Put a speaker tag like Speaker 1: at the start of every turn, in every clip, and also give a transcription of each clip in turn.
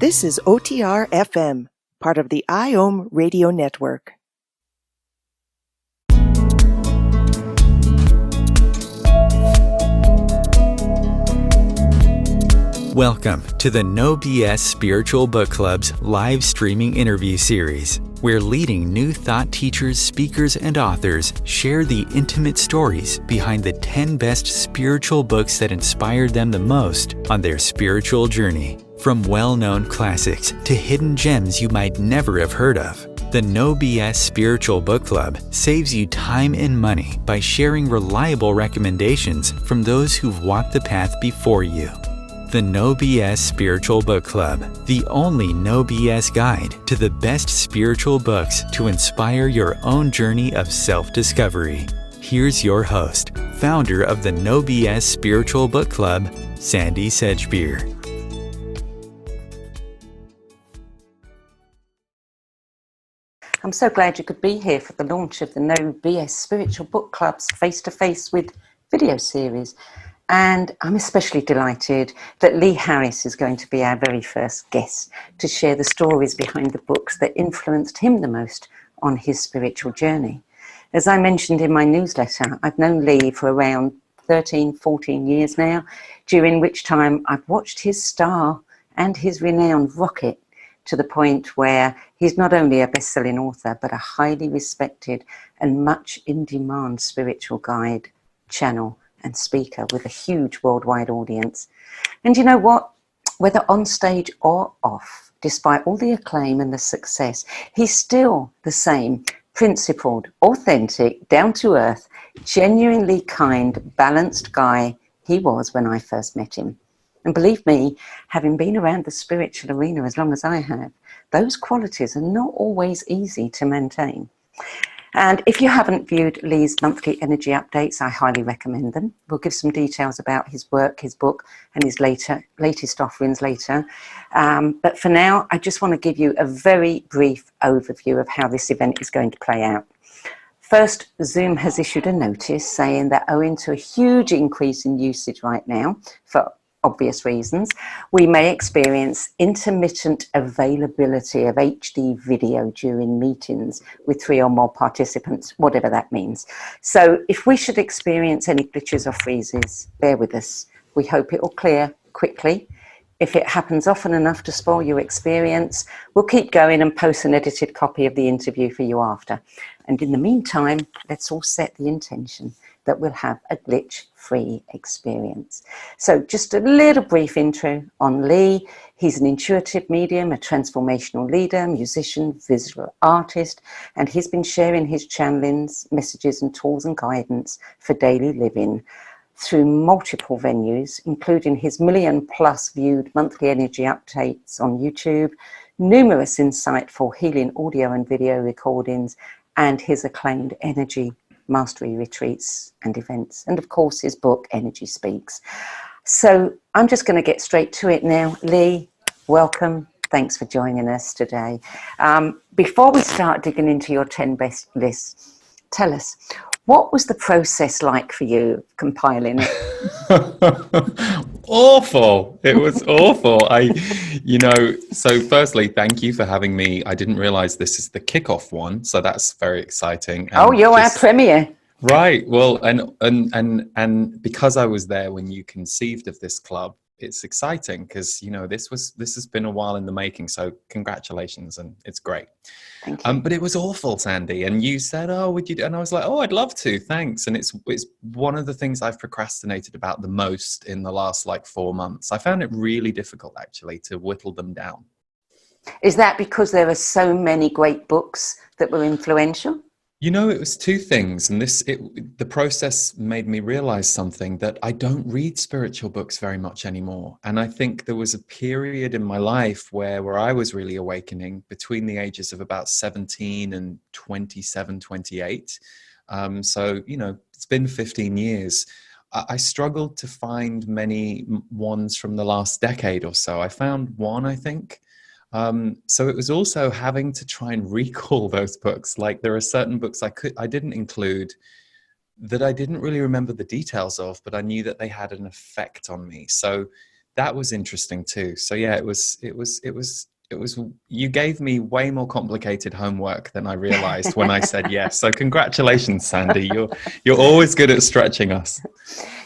Speaker 1: This is OTR FM, part of the IOM Radio Network.
Speaker 2: Welcome to the No BS Spiritual Book Club's live streaming interview series, where leading new thought teachers, speakers, and authors share the intimate stories behind the 10 best spiritual books that inspired them the most on their spiritual journey. From well-known classics to hidden gems you might never have heard of, the No BS Spiritual Book Club saves you time and money by sharing reliable recommendations from those who've walked the path before you. The No BS Spiritual Book Club, the only no BS guide to the best spiritual books to inspire your own journey of self-discovery. Here's your host, founder of the No BS Spiritual Book Club, Sandy Sedgbeer.
Speaker 3: I'm so glad you could be here for the launch of the No BS Spiritual Book Club's face-to-face with video series. And I'm especially delighted that Lee Harris is going to be our very first guest to share the stories behind the books that influenced him the most on his spiritual journey. As I mentioned in my newsletter, I've known Lee for around 13, 14 years now, during which time I've watched his star and his renown rocket to the point where he's not only a best-selling author, but a highly respected and much in-demand spiritual guide, channel, and speaker with a huge worldwide audience. And you know what? Whether on stage or off, despite all the acclaim and the success, he's still the same principled, authentic, down-to-earth, genuinely kind, balanced guy he was when I first met him. And believe me, having been around the spiritual arena as long as I have, those qualities are not always easy to maintain. And if you haven't viewed Lee's monthly energy updates, I highly recommend them. We'll give some details about his work, his book, and his latest offerings later. But for now, I just want to give you a very brief overview of how this event is going to play out. First, Zoom has issued a notice saying that owing to a huge increase in usage right now, for obvious reasons, we may experience intermittent availability of HD video during meetings with 3 or more participants, whatever that means. So if we should experience any glitches or freezes, bear with us. We hope it will clear quickly. If it happens often enough to spoil your experience, we'll keep going and post an edited copy of the interview for you after. And in the meantime, let's all set the intention that we'll have a glitch-free experience. So just a little brief intro on Lee. He's an intuitive medium, a transformational leader, musician, visual artist, and he's been sharing his channelings, messages and tools and guidance for daily living through multiple venues, including his million-plus viewed monthly energy updates on YouTube, numerous insightful healing audio and video recordings, and his acclaimed energy mastery retreats and events, and of course his book Energy Speaks. So I'm just going to get straight to it now. Lee, welcome. Thanks for joining us today. Before we start digging into your 10 best lists, tell us, what was the process like for you compiling it?
Speaker 4: Awful. It was awful. So firstly, thank you for having me. I didn't realize this is the kickoff one, so that's very exciting. And
Speaker 3: you're our premiere.
Speaker 4: Right. Well, and because I was there when you conceived of this club, it's exciting because, this has been a while in the making. So congratulations. And it's great.
Speaker 3: Thank you.
Speaker 4: But it was awful, Sandy. And you said, would you? And I was like, I'd love to. Thanks. And it's one of the things I've procrastinated about the most in the last 4 months. I found it really difficult, actually, to whittle them down.
Speaker 3: Is that because there are so many great books that were influential?
Speaker 4: It was two things, and the process made me realize something, that I don't read spiritual books very much anymore. And I think there was a period in my life where I was really awakening between the ages of about 17 and 27, 28. So, it's been 15 years. I struggled to find many ones from the last decade or so. I found one, I think. So it was also having to try and recall those books. There are certain books I didn't include that I didn't really remember the details of, but I knew that they had an effect on me. So that was interesting too. So yeah, you gave me way more complicated homework than I realized when I said yes. So congratulations, Sandy. You're always good at stretching us.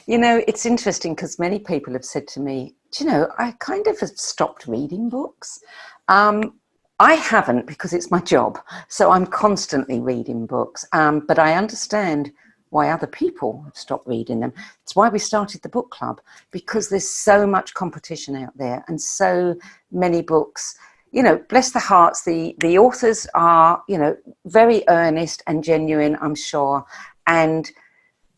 Speaker 3: You know, it's interesting because many people have said to me, do you know, I kind of have stopped reading books. I haven't, because it's my job. So I'm constantly reading books. But I understand why other people have stopped reading them. It's why we started the book club, because there's so much competition out there and so many books. You know, bless their hearts, the authors are, you know, very earnest and genuine, I'm sure. And,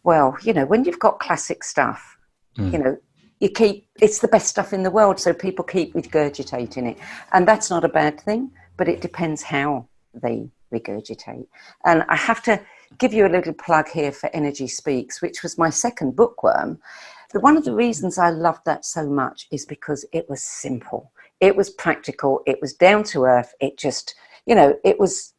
Speaker 3: well, you know, when you've got classic stuff, you know, it's the best stuff in the world, so people keep regurgitating it. And that's not a bad thing, but it depends how they regurgitate. And I have to give you a little plug here for Energy Speaks, which was my second bookworm. One of the reasons I loved that so much is because it was simple. It was practical. It was down to earth. It just, you know, it was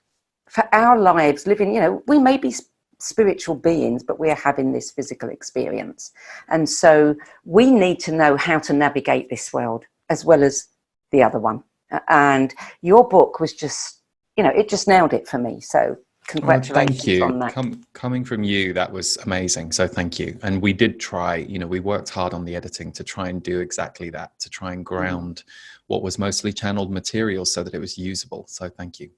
Speaker 3: for our lives living, you know, we may be spiritual beings, but we're having this physical experience. And so we need to know how to navigate this world as well as the other one. And your book was just, you know, it just nailed it for me. So congratulations on that.
Speaker 4: Coming from you, that was amazing. So thank you. And we did try, you know, we worked hard on the editing to try and do exactly that, to try and ground what was mostly channeled material so that it was usable. So thank you.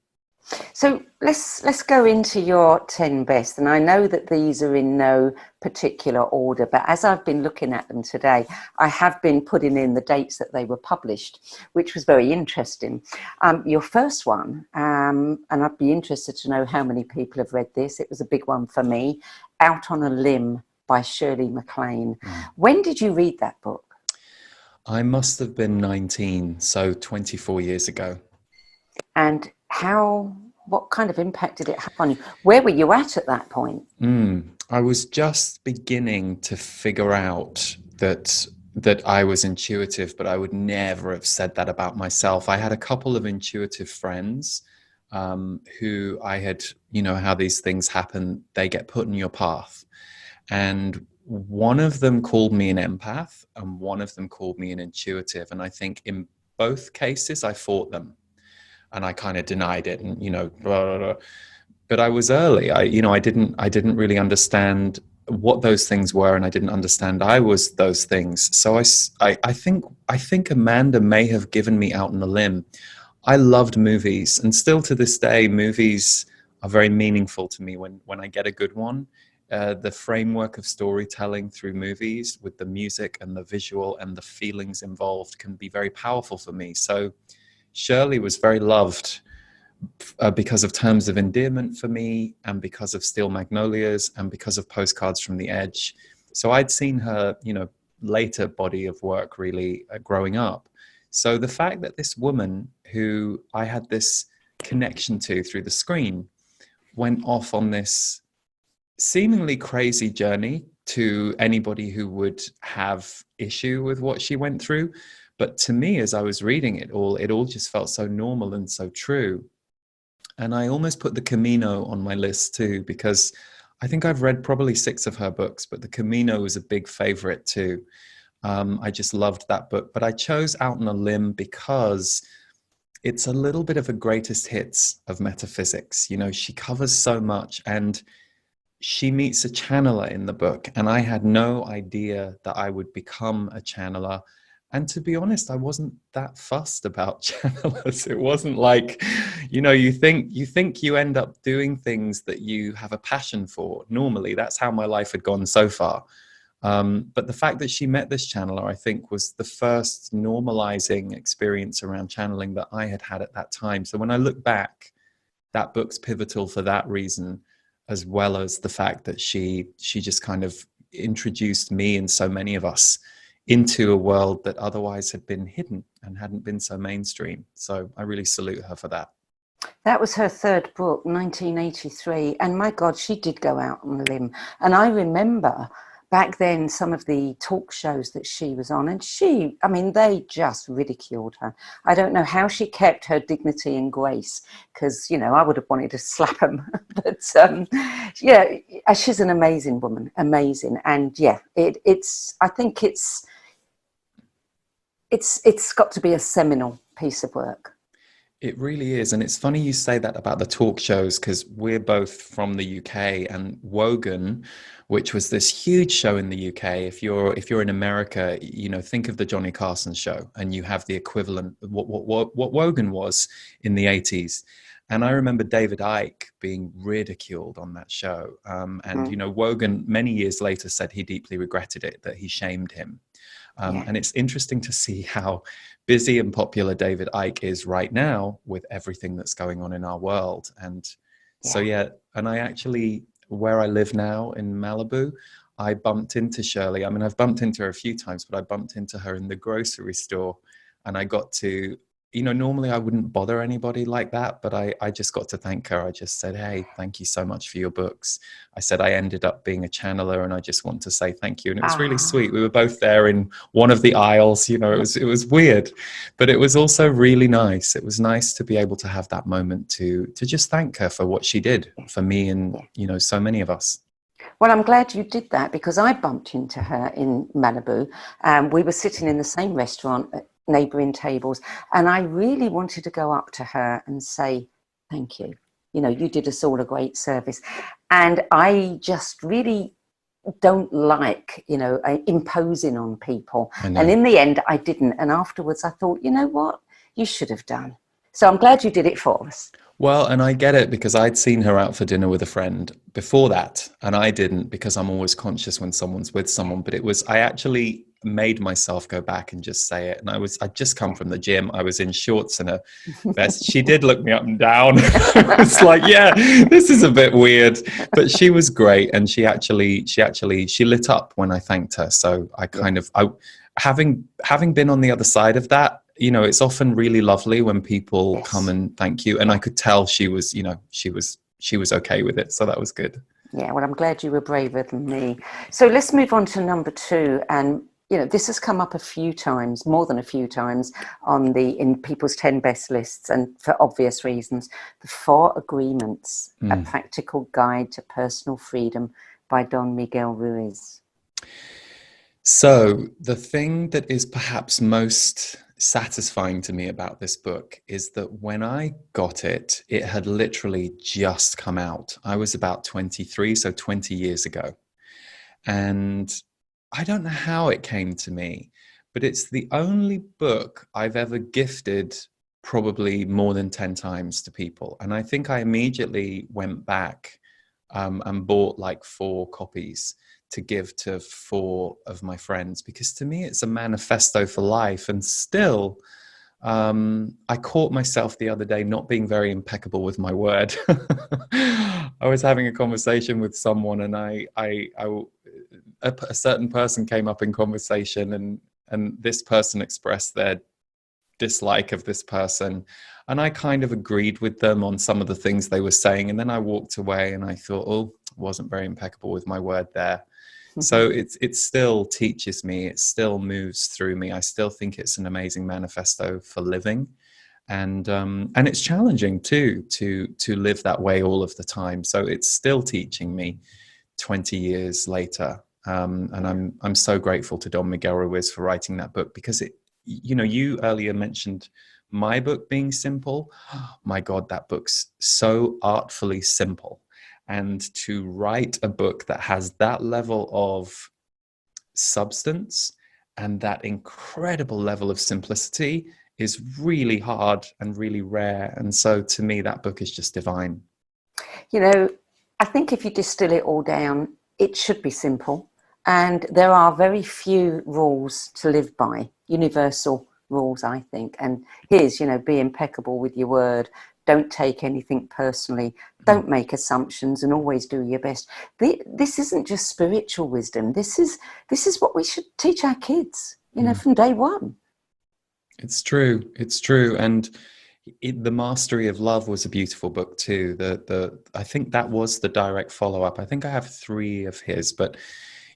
Speaker 3: So let's go into your 10 best. And I know that these are in no particular order, but as I've been looking at them today, I have been putting in the dates that they were published, which was very interesting. Your first one, and I'd be interested to know how many people have read this. It was a big one for me, Out on a Limb by Shirley MacLaine. When did you read that book?
Speaker 4: I must have been 19, so 24 years ago.
Speaker 3: And what kind of impact did it have on you? Where were you at that point?
Speaker 4: I was just beginning to figure out that I was intuitive, but I would never have said that about myself. I had a couple of intuitive friends who I had, you know, how these things happen, they get put in your path. And one of them called me an empath and one of them called me an intuitive. And I think in both cases, I fought them. And I kind of denied it, and you know, blah, blah, blah. But I was early. I didn't really understand what those things were, and I didn't understand I was those things. So I think Amanda may have given me Out on a Limb. I loved movies, and still to this day, movies are very meaningful to me. When I get a good one, the framework of storytelling through movies with the music and the visual and the feelings involved can be very powerful for me. So Shirley was very loved because of Terms of Endearment for me, and because of Steel Magnolias, and because of Postcards from the Edge. So I'd seen her, you know, later body of work really growing up. So the fact that this woman who I had this connection to through the screen went off on this seemingly crazy journey to anybody who would have issue with what she went through. But to me, as I was reading it all just felt so normal and so true. And I almost put The Camino on my list too, because I think I've read probably 6 of her books, but The Camino was a big favorite too. I just loved that book. But I chose Out on a Limb because it's a little bit of a greatest hits of metaphysics. You know, she covers so much, and she meets a channeler in the book. And I had no idea that I would become a channeler. And to be honest, I wasn't that fussed about channelers. It wasn't like, you know, you think you end up doing things that you have a passion for. Normally, that's how my life had gone so far. But the fact that she met this channeler, I think, was the first normalizing experience around channeling that I had had at that time. So when I look back, that book's pivotal for that reason, as well as the fact that she just kind of introduced me and so many of us into a world that otherwise had been hidden and hadn't been so mainstream. So I really salute her for that.
Speaker 3: That was her third book, 1983. And my God, she did go out on a limb. And I remember back then some of the talk shows that she was on, and they just ridiculed her. I don't know how she kept her dignity and grace, because, you know, I would have wanted to slap them. But yeah, she's an amazing woman, amazing. And yeah, I think it's it's got to be a seminal piece of work.
Speaker 4: It really is. And it's funny you say that about the talk shows, because we're both from the UK, and Wogan, which was this huge show in the UK. If you're in America, think of the Johnny Carson show, and you have the equivalent of what Wogan was in the 80s. And I remember David Icke being ridiculed on that show. Wogan many years later said he deeply regretted it, that he shamed him. And it's interesting to see how busy and popular David Icke is right now with everything that's going on in our world. And and I actually, where I live now in Malibu, I bumped into Shirley. I mean, I've bumped into her a few times, but I bumped into her in the grocery store, and I got to, normally I wouldn't bother anybody like that, but I just got to thank her. I just said, hey, thank you so much for your books. I said, I ended up being a channeler, and I just want to say thank you. And it was really sweet. We were both there in one of the aisles, it was weird, but it was also really nice. It was nice to be able to have that moment to just thank her for what she did for me and, so many of us.
Speaker 3: Well, I'm glad you did that, because I bumped into her in Malibu. We were sitting in the same restaurant, neighbouring tables, and I really wanted to go up to her and say thank you. You did us all a great service, and I just really don't like imposing on people. And in the end I didn't, and afterwards I thought, you know what, you should have done. So I'm glad you did it for us.
Speaker 4: Well, and I get it, because I'd seen her out for dinner with a friend before that, and I didn't, because I'm always conscious when someone's with someone. But I actually made myself go back and just say it. And I'd just come from the gym. I was in shorts and a vest. She did look me up and down. It's like, yeah, this is a bit weird, but she was great. And she lit up when I thanked her. So I having been on the other side of that, it's often really lovely when people come and thank you. And I could tell she was okay with it. So that was good.
Speaker 3: Yeah, well, I'm glad you were braver than me. So let's move on to number 2. And, this has come up a few times, more than a few times, in people's 10 best lists, and for obvious reasons. The 4 Agreements, A Practical Guide to Personal Freedom by Don Miguel Ruiz.
Speaker 4: So the thing that is perhaps most satisfying to me about this book is that when I got it, it had literally just come out. I was about 23, so 20 years ago. And I don't know how it came to me, but it's the only book I've ever gifted probably more than 10 times to people. And I think I immediately went back and bought like 4 copies to give to 4 of my friends, because to me it's a manifesto for life. And still, I caught myself the other day not being very impeccable with my word. I was having a conversation with someone, and a certain person came up in conversation, and this person expressed their dislike of this person, and I kind of agreed with them on some of the things they were saying, and then I walked away and I thought, oh, wasn't very impeccable with my word there. So it still teaches me, it still moves through me. I still think it's an amazing manifesto for living, and it's challenging too to live that way all of the time. So it's still teaching me 20 years later, and I'm so grateful to Don Miguel Ruiz for writing that book, because you earlier mentioned my book being simple. My God, that book's so artfully simple. And to write a book that has that level of substance and that incredible level of simplicity is really hard and really rare. And so to me, that book is just divine.
Speaker 3: I think if you distill it all down, it should be simple. And there are very few rules to live by, universal rules, I think. And here's, be impeccable with your word. Don't take anything personally. Don't make assumptions, and always do your best. This isn't just spiritual wisdom. This is what we should teach our kids, from day one.
Speaker 4: It's true. It's true. And The Mastery of Love was a beautiful book too. I think that was the direct follow-up. I think I have 3 of his, but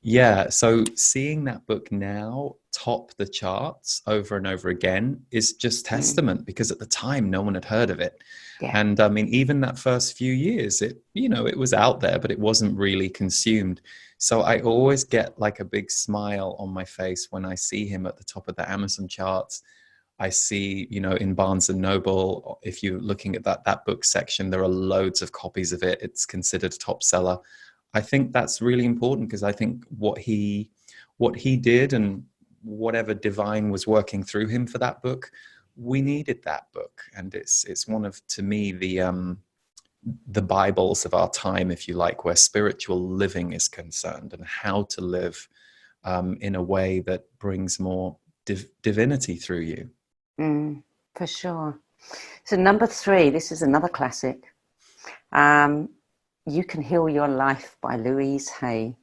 Speaker 4: yeah. So seeing that book now top the charts over and over again is just testament, because at the time no one had heard of it. Yeah. And I mean, even that first few years, it was out there, but it wasn't really consumed. So I always get like a big smile on my face when I see him at the top of the Amazon charts. I see, in Barnes and Noble, if you're looking at that book section, there are loads of copies of it. It's considered a top seller. I think that's really important, because I think what he did, and whatever divine was working through him for that book, we needed that book. And it's one of, to me, the Bibles of our time, if you like, where spiritual living is concerned, and how to live in a way that brings more divinity through you.
Speaker 3: For sure. So number 3, this is another classic. You Can Heal Your Life by Louise Hay,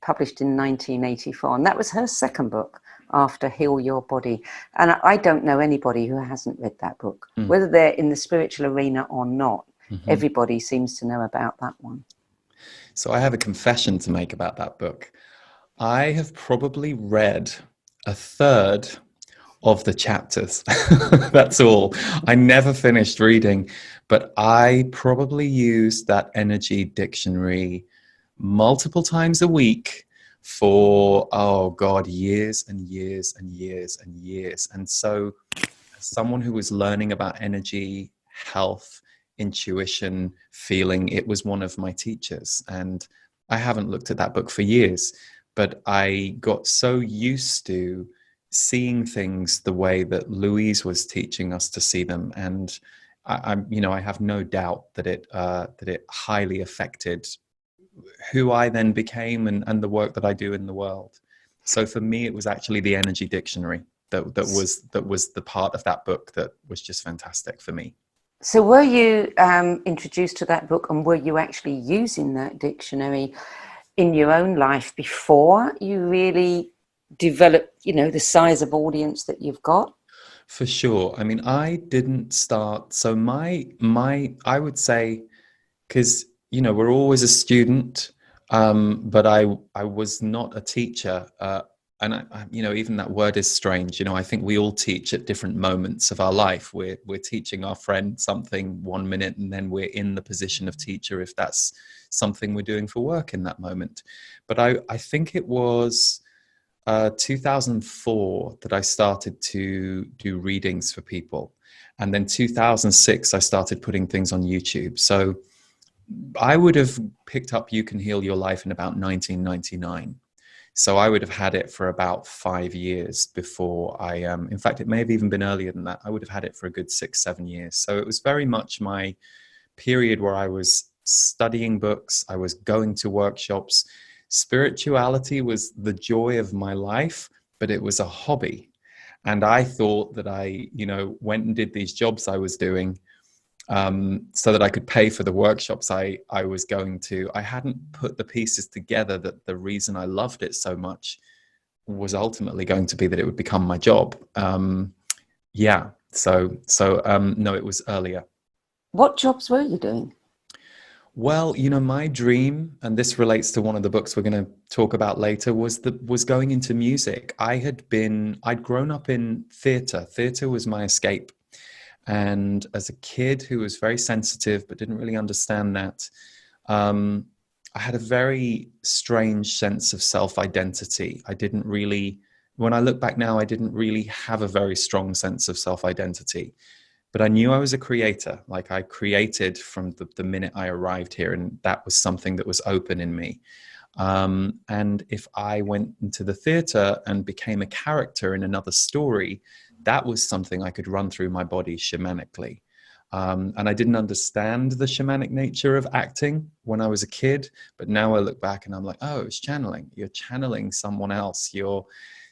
Speaker 3: published in 1984. And that was her second book after Heal Your Body. And I don't know anybody who hasn't read that book, whether they're in the spiritual arena or not. Everybody seems to know about that one.
Speaker 4: So I have a confession to make about that book. I have probably read a third of the chapters. That's all. I never finished reading, but I probably used that energy dictionary multiple times a week for, years and years and years and years. And so, as someone who was learning about energy, health, intuition, feeling, it was one of my teachers. And I haven't looked at that book for years, but I got so used to seeing things the way that Louise was teaching us to see them. And I have no doubt that it highly affected who I then became, and the work that I do in the world. So for me, it was actually the energy dictionary that was the part of that book that was just fantastic for me.
Speaker 3: So were you introduced to that book, and were you actually using that dictionary in your own life before you really developed, the size of audience that you've got?
Speaker 4: For sure. I mean, I didn't start. So my I would say, because, we're always a student, but I was not a teacher. And I, even that word is strange. I think we all teach at different moments of our life. We're teaching our friend something 1 minute, and then we're in the position of teacher if that's something we're doing for work in that moment. But I think it was 2004 that I started to do readings for people. And then 2006, I started putting things on YouTube. So I would have picked up You Can Heal Your Life in about 1999. So I would have had it for about 5 years before in fact, it may have even been earlier than that. I would have had it for a good 6-7 years. So it was very much my period where I was studying books. I was going to workshops. Spirituality was the joy of my life, but it was a hobby. And I thought that I, went and did these jobs I was doing so that I could pay for the workshops I was going to. I hadn't put the pieces together that the reason I loved it so much was ultimately going to be that it would become my job. No, it was earlier.
Speaker 3: What jobs were you doing?
Speaker 4: Well, my dream, and this relates to one of the books we're going to talk about later, was going into music. I'd grown up in theatre. Theatre was my escape. And as a kid who was very sensitive but didn't really understand that, I had a very strange sense of self-identity. When I look back now, I didn't really have a very strong sense of self-identity. But I knew I was a creator. Like, I created from the minute I arrived here, and that was something that was open in me. And if I went into the theater and became a character in another story, that was something I could run through my body shamanically. And I didn't understand the shamanic nature of acting when I was a kid, but now I look back and I'm like, oh, it's channeling. You're channeling someone else.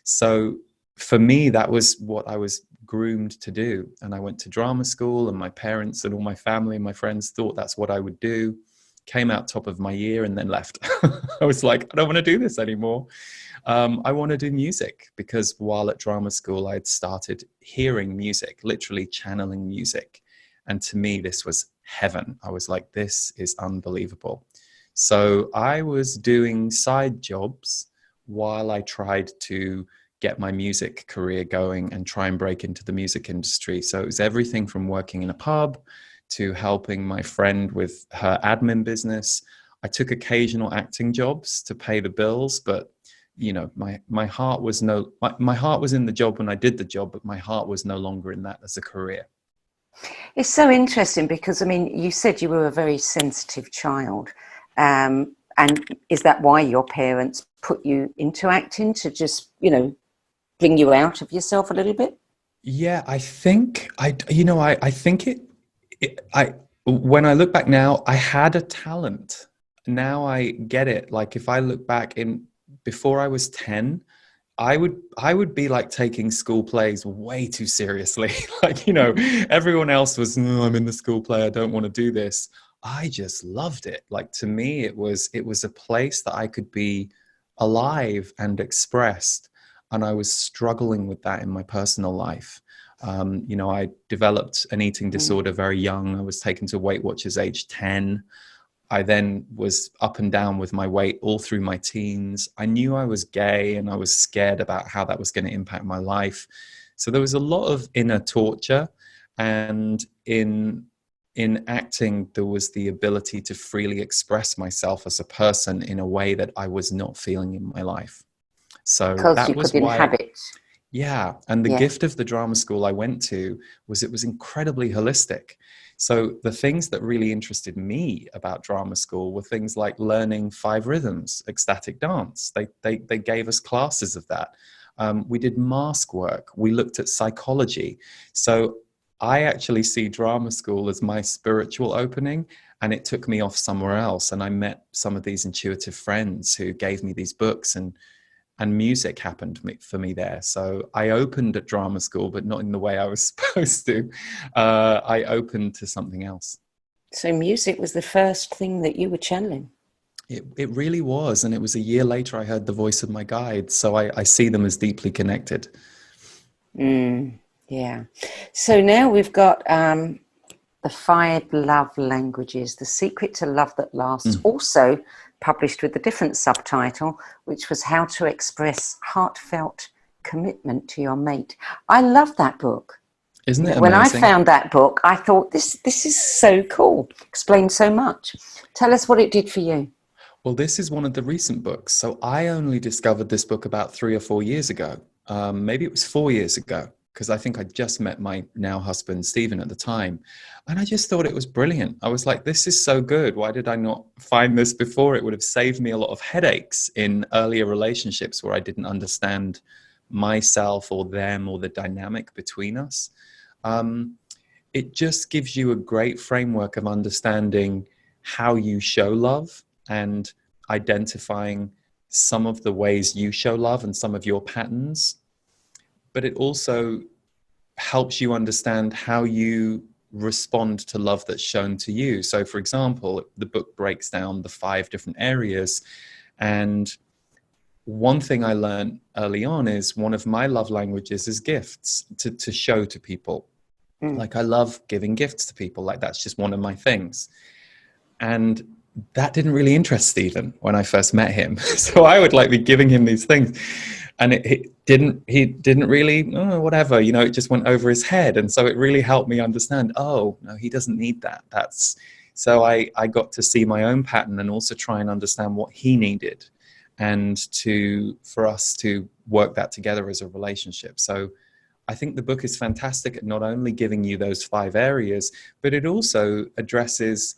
Speaker 4: So for me, that was what I was groomed to do. And I went to drama school, and my parents and all my family and my friends thought that's what I would do. Came out top of my year and then left. I was like, I don't want to do this anymore. I want to do music, because while at drama school, I had started hearing music, literally channeling music. And to me, this was heaven. I was like, this is unbelievable. So I was doing side jobs while I tried to get my music career going and try and break into the music industry. So it was everything from working in a pub to helping my friend with her admin business. I took occasional acting jobs to pay the bills, but my heart was my heart was in the job when I did the job, but my heart was no longer in that as a career.
Speaker 3: It's so interesting because, I mean, you said you were a very sensitive child. And is that why your parents put you into acting, to just, bring you out of yourself a little bit?
Speaker 4: Yeah, I think when I look back now, I had a talent. Now I get it. Like, if I look back before I was 10, I would be like taking school plays way too seriously. Like, everyone else was, no, I'm in the school play, I don't want to do this. I just loved it. Like, to me, it was a place that I could be alive and expressed. And I was struggling with that in my personal life. I developed an eating disorder very young. I was taken to Weight Watchers age 10. I then was up and down with my weight all through my teens. I knew I was gay, and I was scared about how that was going to impact my life. So there was a lot of inner torture. And in acting, there was the ability to freely express myself as a person in a way that I was not feeling in my life. So
Speaker 3: because you could inhabit.
Speaker 4: Yeah. And the gift of the drama school I went to was it was incredibly holistic. So the things that really interested me about drama school were things like learning 5 rhythms, ecstatic dance. They gave us classes of that. We did mask work. We looked at psychology. So I actually see drama school as my spiritual opening, and it took me off somewhere else. And I met some of these intuitive friends who gave me these books, and music happened for me there. So I opened at drama school, but not in the way I was supposed to. I opened to something else.
Speaker 3: So music was the first thing that you were channeling?
Speaker 4: It really was. And it was a year later I heard the voice of my guide. So I see them as deeply connected.
Speaker 3: Yeah. So now we've got the 5 love languages, The Secret to Love That Lasts, also published with a different subtitle, which was How to Express Heartfelt Commitment to Your Mate. I love that book.
Speaker 4: Isn't it amazing?
Speaker 3: When I found that book, I thought, this is so cool. Explains so much. Tell us what it did for you.
Speaker 4: Well, this is one of the recent books. So I only discovered this book about 3 or 4 years ago. Maybe it was 4 years ago, because I think I just met my now husband, Stephen, at the time. And I just thought it was brilliant. I was like, this is so good. Why did I not find this before? It would have saved me a lot of headaches in earlier relationships where I didn't understand myself or them or the dynamic between us. It just gives you a great framework of understanding how you show love and identifying some of the ways you show love and some of your patterns. But it also helps you understand how you respond to love that's shown to you. So, for example, the book breaks down the 5 different areas. And one thing I learned early on is one of my love languages is gifts to show to people. Like, I love giving gifts to people. Like, that's just one of my things. And that didn't really interest Stephen when I first met him. So I would be giving him these things. And he didn't really, whatever, it just went over his head. And so it really helped me understand, oh, no, he doesn't need that. So I got to see my own pattern and also try and understand what he needed, and for us to work that together as a relationship. So I think the book is fantastic at not only giving you those 5 areas, but it also addresses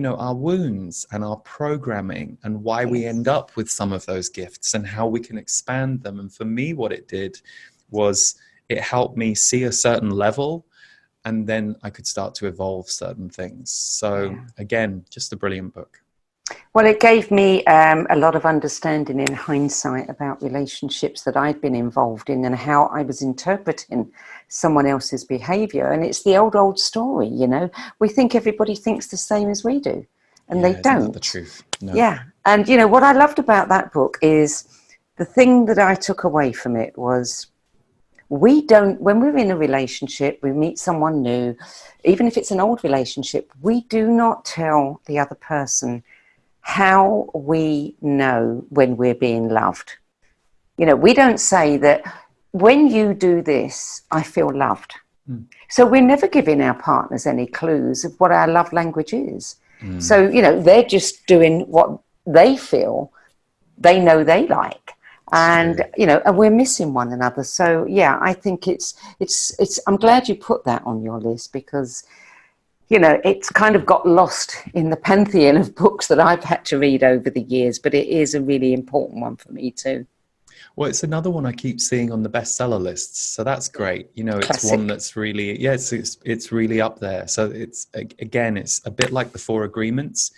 Speaker 4: our wounds and our programming and why we end up with some of those gifts and how we can expand them. And for me, what it did was it helped me see a certain level, and then I could start to evolve certain things. So again, just a brilliant book.
Speaker 3: Well, it gave me a lot of understanding in hindsight about relationships that I'd been involved in and how I was interpreting someone else's behaviour. And it's the old story, We think everybody thinks the same as we do, and they don't.
Speaker 4: Isn't that the truth? No.
Speaker 3: Yeah. And, what I loved about that book is the thing that I took away from it was when we're in a relationship, we meet someone new, even if it's an old relationship, we do not tell the other person how we know when we're being loved. We don't say that when you do this, I feel loved. So we're never giving our partners any clues of what our love language is. So, you know, they're just doing what they feel they know they like. And, you know, and we're missing one another. So, yeah, I think it's, I'm glad you put that on your list, because, you know, it's kind of got lost in the pantheon of books that I've had to read over the years, but it is a really important one for me too.
Speaker 4: Well, it's another one I keep seeing on the bestseller lists, so that's great. You know, it's
Speaker 3: Classic.
Speaker 4: one that's really, yeah, it's really up there. So it's, again, it's a bit like the Four Agreements.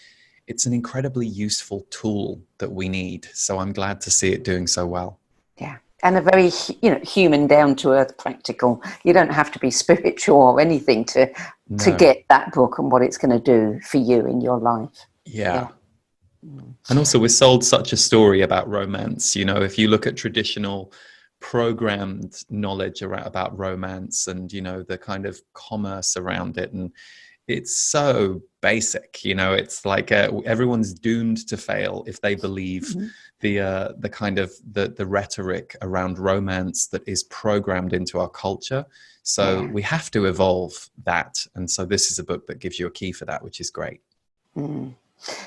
Speaker 4: It's an incredibly useful tool that we need. So I'm glad to see it doing so well.
Speaker 3: Yeah. And a very, you know, human, down to earth, practical. You don't have to be spiritual or anything to get that book and what it's going to do for you in your life.
Speaker 4: Yeah. And also, we're sold such a story about romance. You know, if you look at traditional programmed knowledge about romance and, you know, the kind of commerce around it, and it's so basic, you know, it's like everyone's doomed to fail if they believe the kind of the rhetoric around romance that is programmed into our culture. So we have to evolve that. And so this is a book that gives you a key for that, which is great.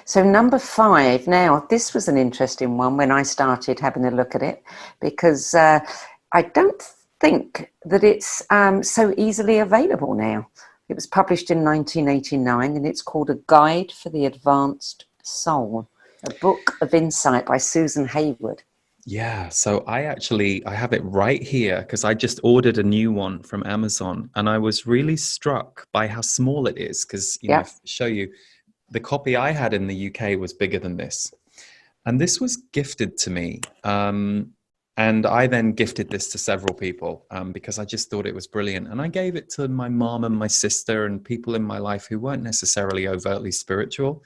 Speaker 3: So number 5, now this was an interesting one when I started having a look at it, because I don't think that it's so easily available now. It was published in 1989 and it's called A Guide for the Advanced Soul, a book of insight by Susan Hayward.
Speaker 4: Yeah, so I have it right here because I just ordered a new one from Amazon, and I was really struck by how small it is, because, you know, show you, the copy I had in the UK was bigger than this. And this was gifted to me. And I then gifted this to several people because I just thought it was brilliant. And I gave it to my mom and my sister and people in my life who weren't necessarily overtly spiritual.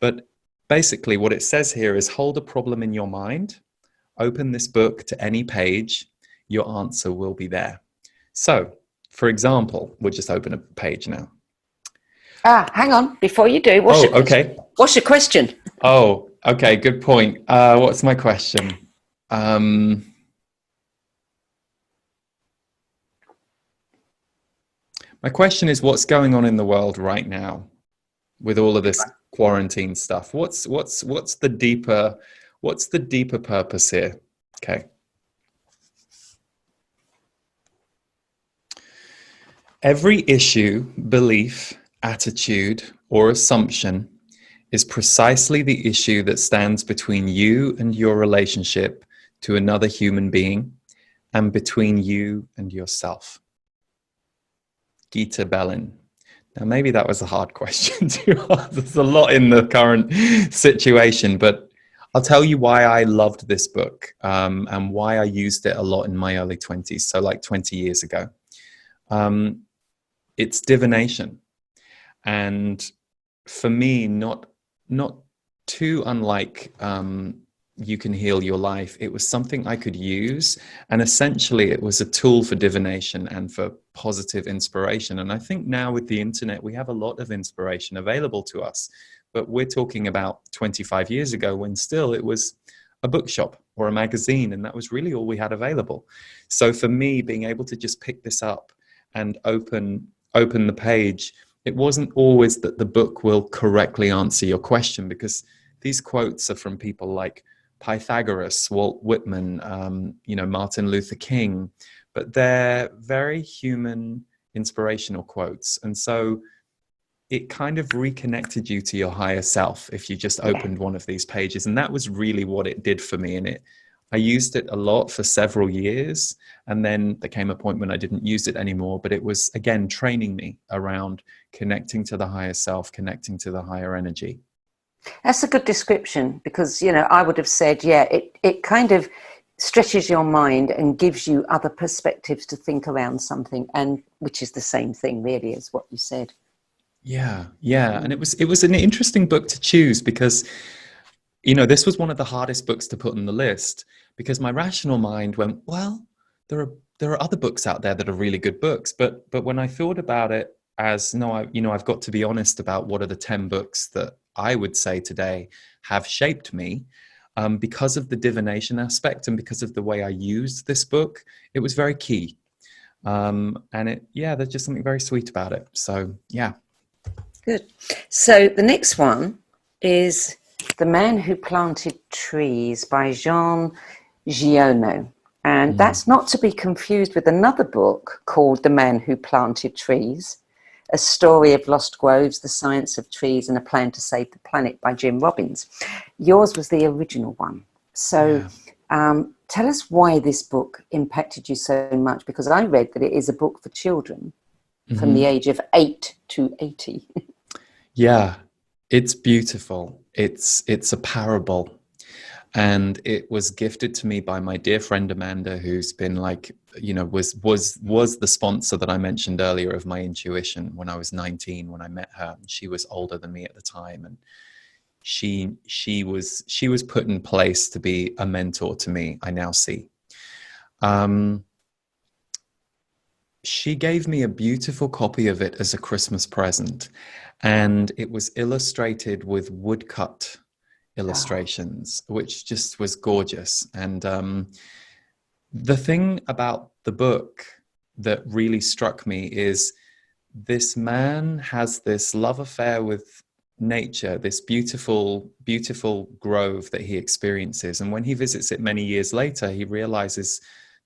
Speaker 4: But basically what it says here is, hold a problem in your mind, open this book to any page, your answer will be there. So, for example, we'll just open a page now.
Speaker 3: Hang on, before you do,
Speaker 4: okay.
Speaker 3: What's your question?
Speaker 4: Oh, okay, good point. What's my question? My question is, what's going on in the world right now with all of this quarantine stuff? What's the deeper purpose here? Okay. Every issue, belief, attitude, or assumption is precisely the issue that stands between you and your relationship to another human being, and between you and yourself. Gita Bellin. Now, maybe that was a hard question to ask. There's a lot in the current situation, but I'll tell you why I loved this book and why I used it a lot in my early 20s, so like 20 years ago. It's divination. And for me, not too unlike You Can Heal Your Life, it was something I could use. And essentially, it was a tool for divination and for positive inspiration. And I think now with the internet, we have a lot of inspiration available to us. But we're talking about 25 years ago, when still it was a bookshop or a magazine, and that was really all we had available. So for me, being able to just pick this up and open the page, it wasn't always that the book will correctly answer your question, because these quotes are from people like Pythagoras, Walt Whitman, Martin Luther King, but they're very human, inspirational quotes. And so it kind of reconnected you to your higher self if you just opened one of these pages. And that was really what it did for me. And I used it a lot for several years. And then there came a point when I didn't use it anymore, but it was, again, training me around connecting to the higher self, connecting to the higher energy.
Speaker 3: That's a good description, because, you know, I would have said, it kind of stretches your mind and gives you other perspectives to think around something, and which is the same thing really as what you said. Yeah.
Speaker 4: And it was an interesting book to choose because, you know, this was one of the hardest books to put on the list, because my rational mind went, well, there are other books out there that are really good books. But when I thought about it as, I've got to be honest about what are the 10 books that I would say today have shaped me, because of the divination aspect and because of the way I used this book, it was very key. And there's just something very sweet about it. So, yeah.
Speaker 3: Good. So the next one is The Man Who Planted Trees by Giono. And that's not to be confused with another book called The Man Who Planted Trees, A Story of Lost Groves, The Science of Trees and a Plan to Save the Planet by Jim Robbins. Yours was the original one. So tell us why this book impacted you so much, because I read that it is a book for children from the age of 8 to 80.
Speaker 4: Yeah, it's beautiful. It's a parable. And it was gifted to me by my dear friend Amanda, who's been like, you know, was the sponsor that I mentioned earlier of my intuition when I was 19, when I met her. She was older than me at the time, and she was put in place to be a mentor to me, I now see. She gave me a beautiful copy of it as a Christmas present, and it was illustrated with woodcut illustrations, which just was gorgeous. And the thing about the book that really struck me is this man has this love affair with nature, this beautiful, beautiful grove that he experiences. And when he visits it many years later, he realizes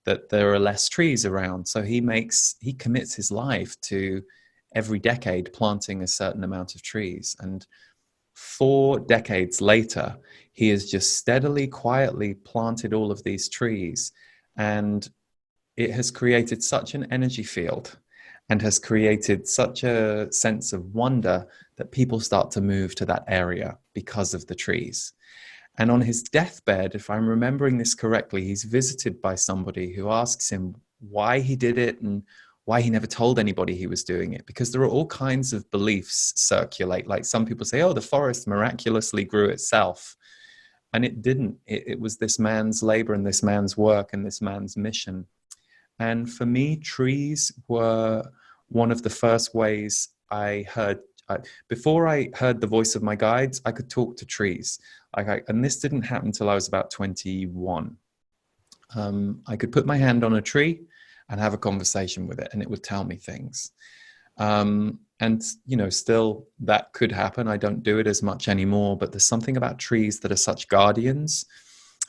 Speaker 4: that there are less trees around. So he commits his life to every decade planting a certain amount of trees. And 4 decades later, he has just steadily, quietly planted all of these trees. And it has created such an energy field and has created such a sense of wonder that people start to move to that area because of the trees. And on his deathbed, if I'm remembering this correctly, he's visited by somebody who asks him why he did it and why he never told anybody he was doing it, because there are all kinds of beliefs circulate. Like some people say, oh, the forest miraculously grew itself. And it didn't. It was this man's labor and this man's work and this man's mission. And for me, trees were one of the first ways I heard. Before I heard the voice of my guides, I could talk to trees. And this didn't happen until I was about 21. I could put my hand on a tree and have a conversation with it, and it would tell me things. And, you know, still that could happen. I don't do it as much anymore, but there's something about trees that are such guardians.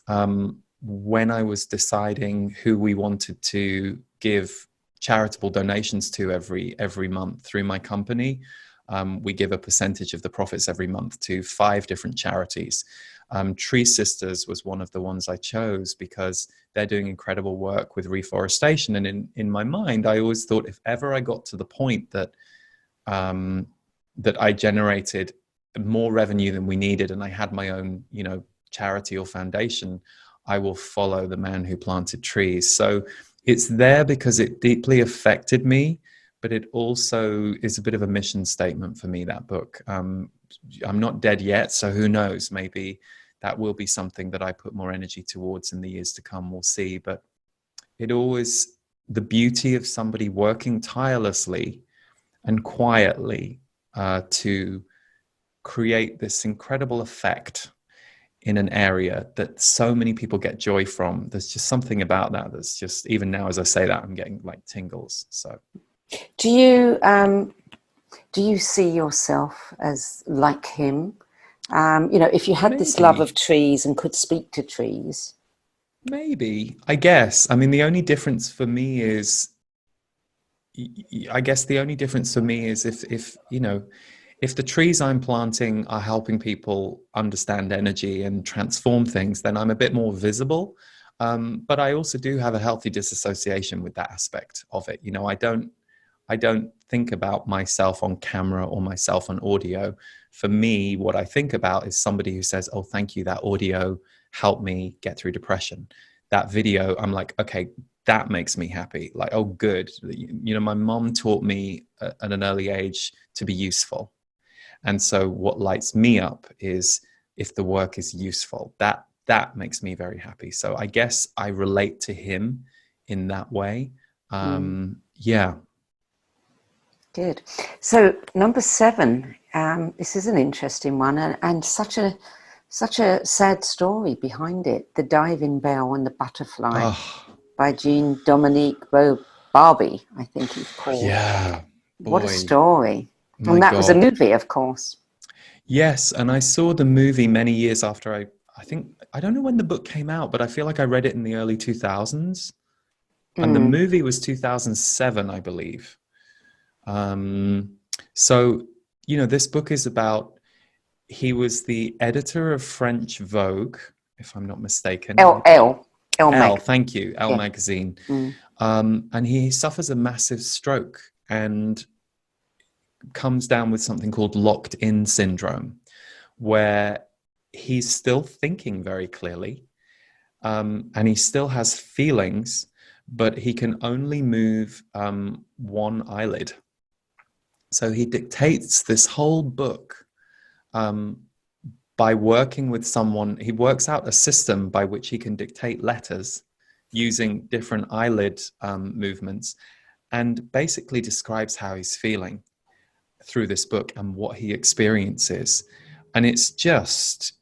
Speaker 4: When I was deciding who we wanted to give charitable donations to every month through my company, we give a percentage of the profits every month to 5 different charities. Tree Sisters was one of the ones I chose because they're doing incredible work with reforestation. And in my mind, I always thought if ever I got to the point that I generated more revenue than we needed and I had my own, you know, charity or foundation, I will follow the man who planted trees. So it's there because it deeply affected me, but it also is a bit of a mission statement for me, that book. I'm not dead yet, so who knows, maybe that will be something that I put more energy towards in the years to come, we'll see. But it always, the beauty of somebody working tirelessly and quietly to create this incredible effect in an area that so many people get joy from. There's just something about that that's just, even now as I say that, I'm getting like tingles. So
Speaker 3: Do you see yourself as like him? You know, if you had this love of trees and could speak to trees.
Speaker 4: Maybe, I guess. I mean, the only difference for me is, if you know, if the trees I'm planting are helping people understand energy and transform things, then I'm a bit more visible. But I also do have a healthy disassociation with that aspect of it. You know, I don't think about myself on camera or myself on audio. For me, what I think about is somebody who says, oh, thank you, that audio helped me get through depression. That video, I'm like, okay, that makes me happy. Like, oh, good. You know, my mom taught me at an early age to be useful. And so what lights me up is if the work is useful, that makes me very happy. So I guess I relate to him in that way. Yeah.
Speaker 3: Good. So number 7, this is an interesting one, and such a sad story behind it. The Diving Bell and the Butterfly by Dominique, Barbie, I think he's called.
Speaker 4: Yeah. Boy.
Speaker 3: What a story.
Speaker 4: My
Speaker 3: And that was a
Speaker 4: God.
Speaker 3: movie, of course.
Speaker 4: Yes, and I saw the movie many years after I think, I don't know when the book came out, but I feel like I read it in the early 2000s. And the movie was 2007, I believe. So, this book is about, he was the editor of French Vogue, if I'm not mistaken.
Speaker 3: Elle
Speaker 4: Elle,
Speaker 3: Mag.
Speaker 4: thank you, Elle
Speaker 3: Yeah.
Speaker 4: magazine. And he suffers a massive stroke and comes down with something called locked in syndrome, where he's still thinking very clearly, and he still has feelings, but he can only move one eyelid. So he dictates this whole book by working with someone. He works out a system by which he can dictate letters using different eyelid movements, and basically describes how he's feeling through this book and what he experiences. And it's just,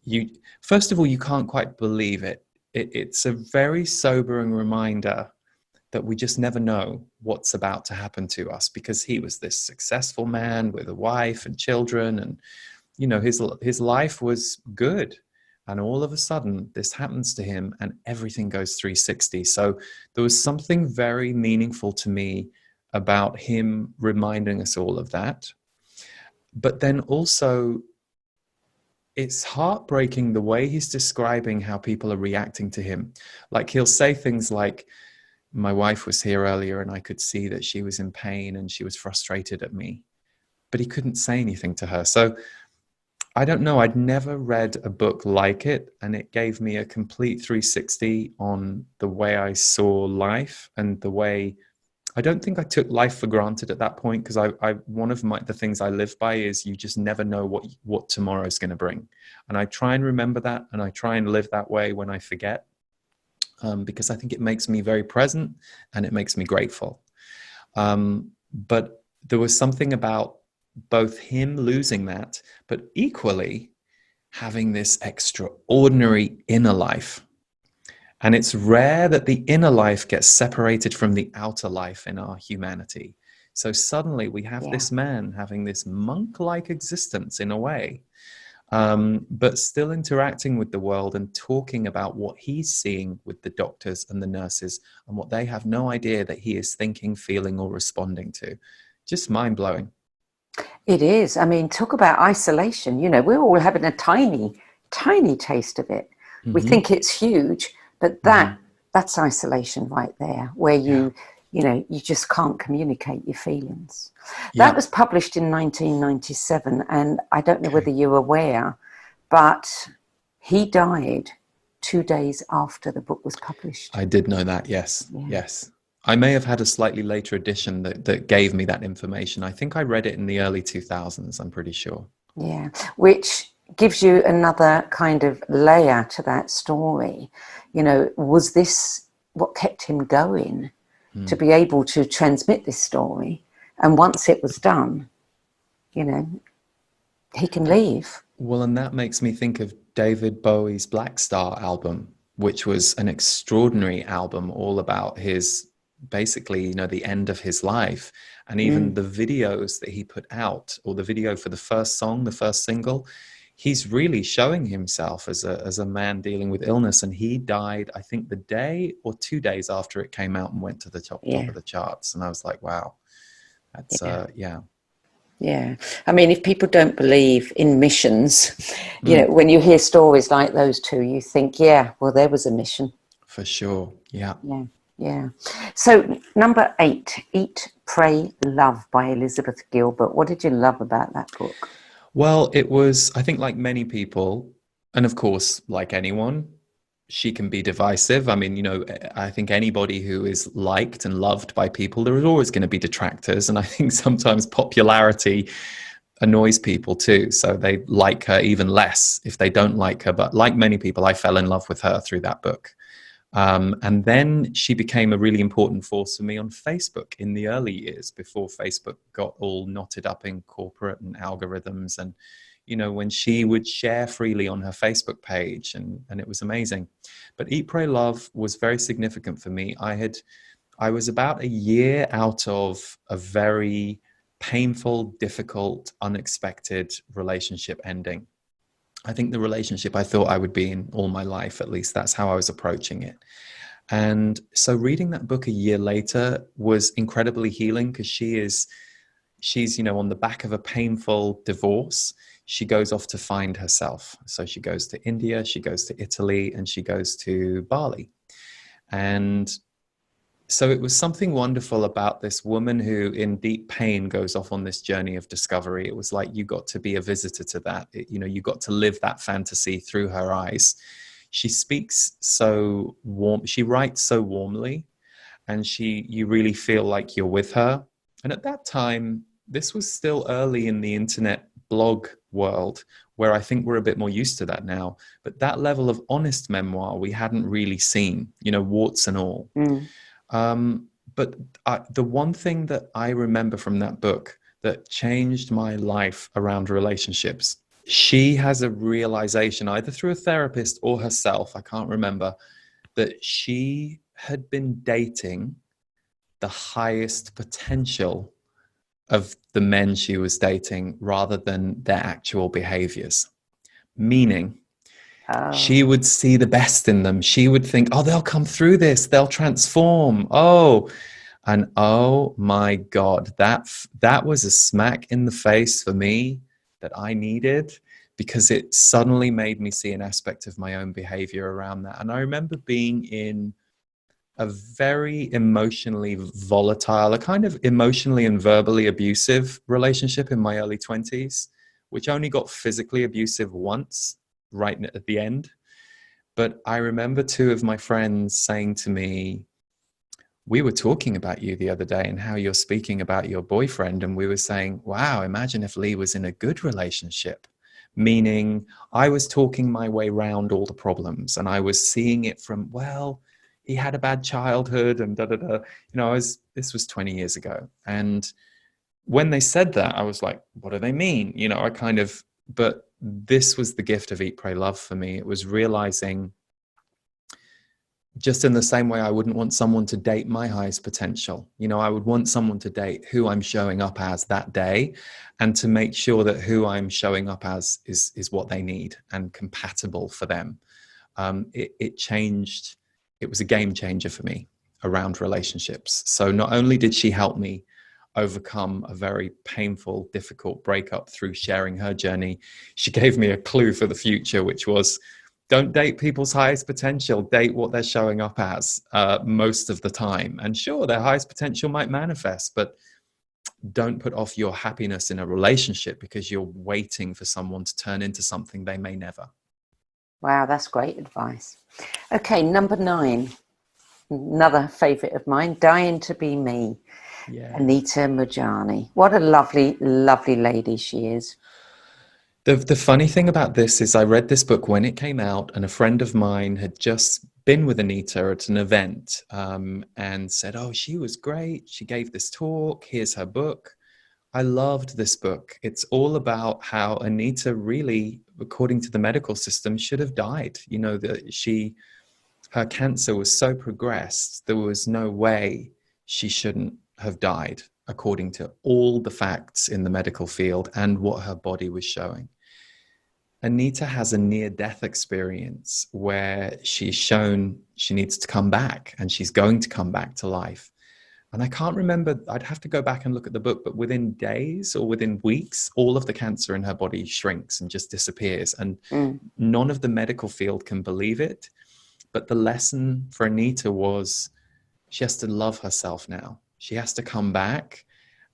Speaker 4: first of all, you can't quite believe it. It's a very sobering reminder that we just never know what's about to happen to us, because he was this successful man with a wife and children, and his life was good, and all of a sudden this happens to him and everything goes 360. So there was something very meaningful to me about him reminding us all of that. But then also, it's heartbreaking the way he's describing how people are reacting to him. Like, he'll say things like, my wife was here earlier and I could see that she was in pain and she was frustrated at me, but he couldn't say anything to her. So I don't know, I'd never read a book like it, and it gave me a complete 360 on the way I saw life, and the way, I don't think I took life for granted at that point, because I one of the things I live by is you just never know what tomorrow is going to bring. And I try and remember that, and I try and live that way when I forget, because I think it makes me very present and it makes me grateful. But there was something about both him losing that, but equally having this extraordinary inner life. And it's rare that the inner life gets separated from the outer life in our humanity. So suddenly we have this man having this monk-like existence in a way, but still interacting with the world and talking about what he's seeing with the doctors and the nurses, and what they have no idea that he is thinking, feeling, or responding to. Just mind-blowing.
Speaker 3: It is. I mean, talk about isolation. We're all having a tiny taste of it. We think it's huge, but that's isolation right there, where you just can't communicate your feelings. That was published in 1997, and I don't know whether you're aware, but he died 2 days after the book was published.
Speaker 4: I did know that, yes. Yes. I may have had a slightly later edition that gave me that information. I think I read it in the early 2000s, I'm pretty sure.
Speaker 3: Yeah, which gives you another kind of layer to that story. Was this what kept him going, to be able to transmit this story? And once it was done, he can leave.
Speaker 4: Well, and that makes me think of David Bowie's Black Star album, which was an extraordinary album all about his, basically, the end of his life. And even the videos that he put out, or the video for the first song, the first single, he's really showing himself as a man dealing with illness. And he died, I think, the day or 2 days after it came out and went to the top of the charts. And I was like, wow, that's,
Speaker 3: Yeah. I mean, if people don't believe in missions, when you hear stories like those two, you think, well, there was a mission.
Speaker 4: For sure. Yeah.
Speaker 3: Yeah. So number 8, Eat, Pray, Love by Elizabeth Gilbert. What did you love about that book?
Speaker 4: Well, it was, I think, like many people, and of course, like anyone, she can be divisive. I mean, I think anybody who is liked and loved by people, there is always going to be detractors. And I think sometimes popularity annoys people too. So they like her even less if they don't like her. But like many people, I fell in love with her through that book. And then she became a really important force for me on Facebook in the early years, before Facebook got all knotted up in corporate and algorithms. And when she would share freely on her Facebook page, and it was amazing. But Eat, Pray, Love was very significant for me. I was about a year out of a very painful, difficult, unexpected relationship ending. I think the relationship I thought I would be in all my life, at least that's how I was approaching it. And so reading that book a year later was incredibly healing, because she's, on the back of a painful divorce. She goes off to find herself. So she goes to India, she goes to Italy, and she goes to Bali. And so it was something wonderful about this woman who, in deep pain, goes off on this journey of discovery. It was like you got to be a visitor to that. You got to live that fantasy through her eyes. She speaks so warm. She writes so warmly, and you really feel like you're with her. And at that time, this was still early in the internet blog world, where I think we're a bit more used to that now. But that level of honest memoir we hadn't really seen, warts and all. But the one thing that I remember from that book that changed my life around relationships, she has a realization, either through a therapist or herself, I can't remember, that she had been dating the highest potential of the men she was dating rather than their actual behaviors. Meaning, she would see the best in them. She would think, oh, they'll come through this, they'll transform. And oh my God, that was a smack in the face for me that I needed, because it suddenly made me see an aspect of my own behavior around that. And I remember being in a very emotionally volatile, a kind of emotionally and verbally abusive relationship in my early 20s, which only got physically abusive once, right at the end. But I remember two of my friends saying to me, we were talking about you the other day and how you're speaking about your boyfriend. And we were saying, wow, imagine if Lee was in a good relationship. Meaning I was talking my way around all the problems, and I was seeing it from, well, he had a bad childhood and this was 20 years ago. And when they said that, I was like, what do they mean? But this was the gift of Eat, Pray, Love for me. It was realizing, just in the same way I wouldn't want someone to date my highest potential. I would want someone to date who I'm showing up as that day, and to make sure that who I'm showing up as is what they need and compatible for them. It changed. It was a game changer for me around relationships. So not only did she help me overcome a very painful, difficult breakup through sharing her journey, she gave me a clue for the future, which was, don't date people's highest potential, date what they're showing up as most of the time. And sure, their highest potential might manifest, but don't put off your happiness in a relationship because you're waiting for someone to turn into something they may never.
Speaker 3: Wow, that's great advice. Okay, number 9, another favourite of mine, Dying to Be Me. Yeah. Anita Majani. What a lovely, lovely lady she is.
Speaker 4: The funny thing about this is I read this book when it came out, and a friend of mine had just been with Anita at an event and said, oh, she was great. She gave this talk. Here's her book. I loved this book. It's all about how Anita really, according to the medical system, should have died. Her cancer was so progressed, there was no way she shouldn't have died, according to all the facts in the medical field and what her body was showing. Anita has a near-death experience where she's shown she needs to come back, and she's going to come back to life. And I can't remember, I'd have to go back and look at the book, but within days or within weeks, all of the cancer in her body shrinks and just disappears. And none of the medical field can believe it. But the lesson for Anita was she has to love herself now. She has to come back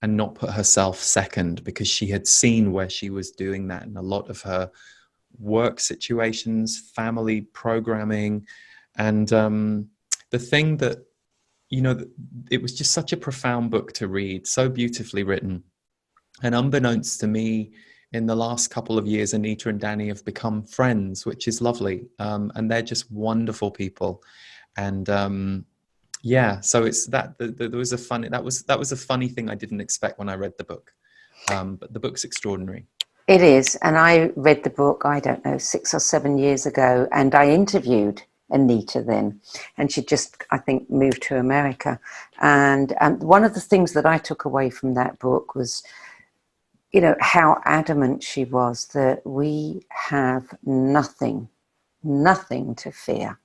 Speaker 4: and not put herself second, because she had seen where she was doing that in a lot of her work situations, family programming. And the thing that, it was just such a profound book to read, so beautifully written. And unbeknownst to me, in the last couple of years, Anita and Danny have become friends, which is lovely. And they're just wonderful people. And so it's that there was a funny, that was a funny thing I didn't expect when I read the book. But the book's extraordinary.
Speaker 3: It is. And I read the book, I don't know, 6 or 7 years ago, and I interviewed Anita then, and she just, I think, moved to America. And one of the things that I took away from that book was, you know, how adamant she was that we have nothing to fear.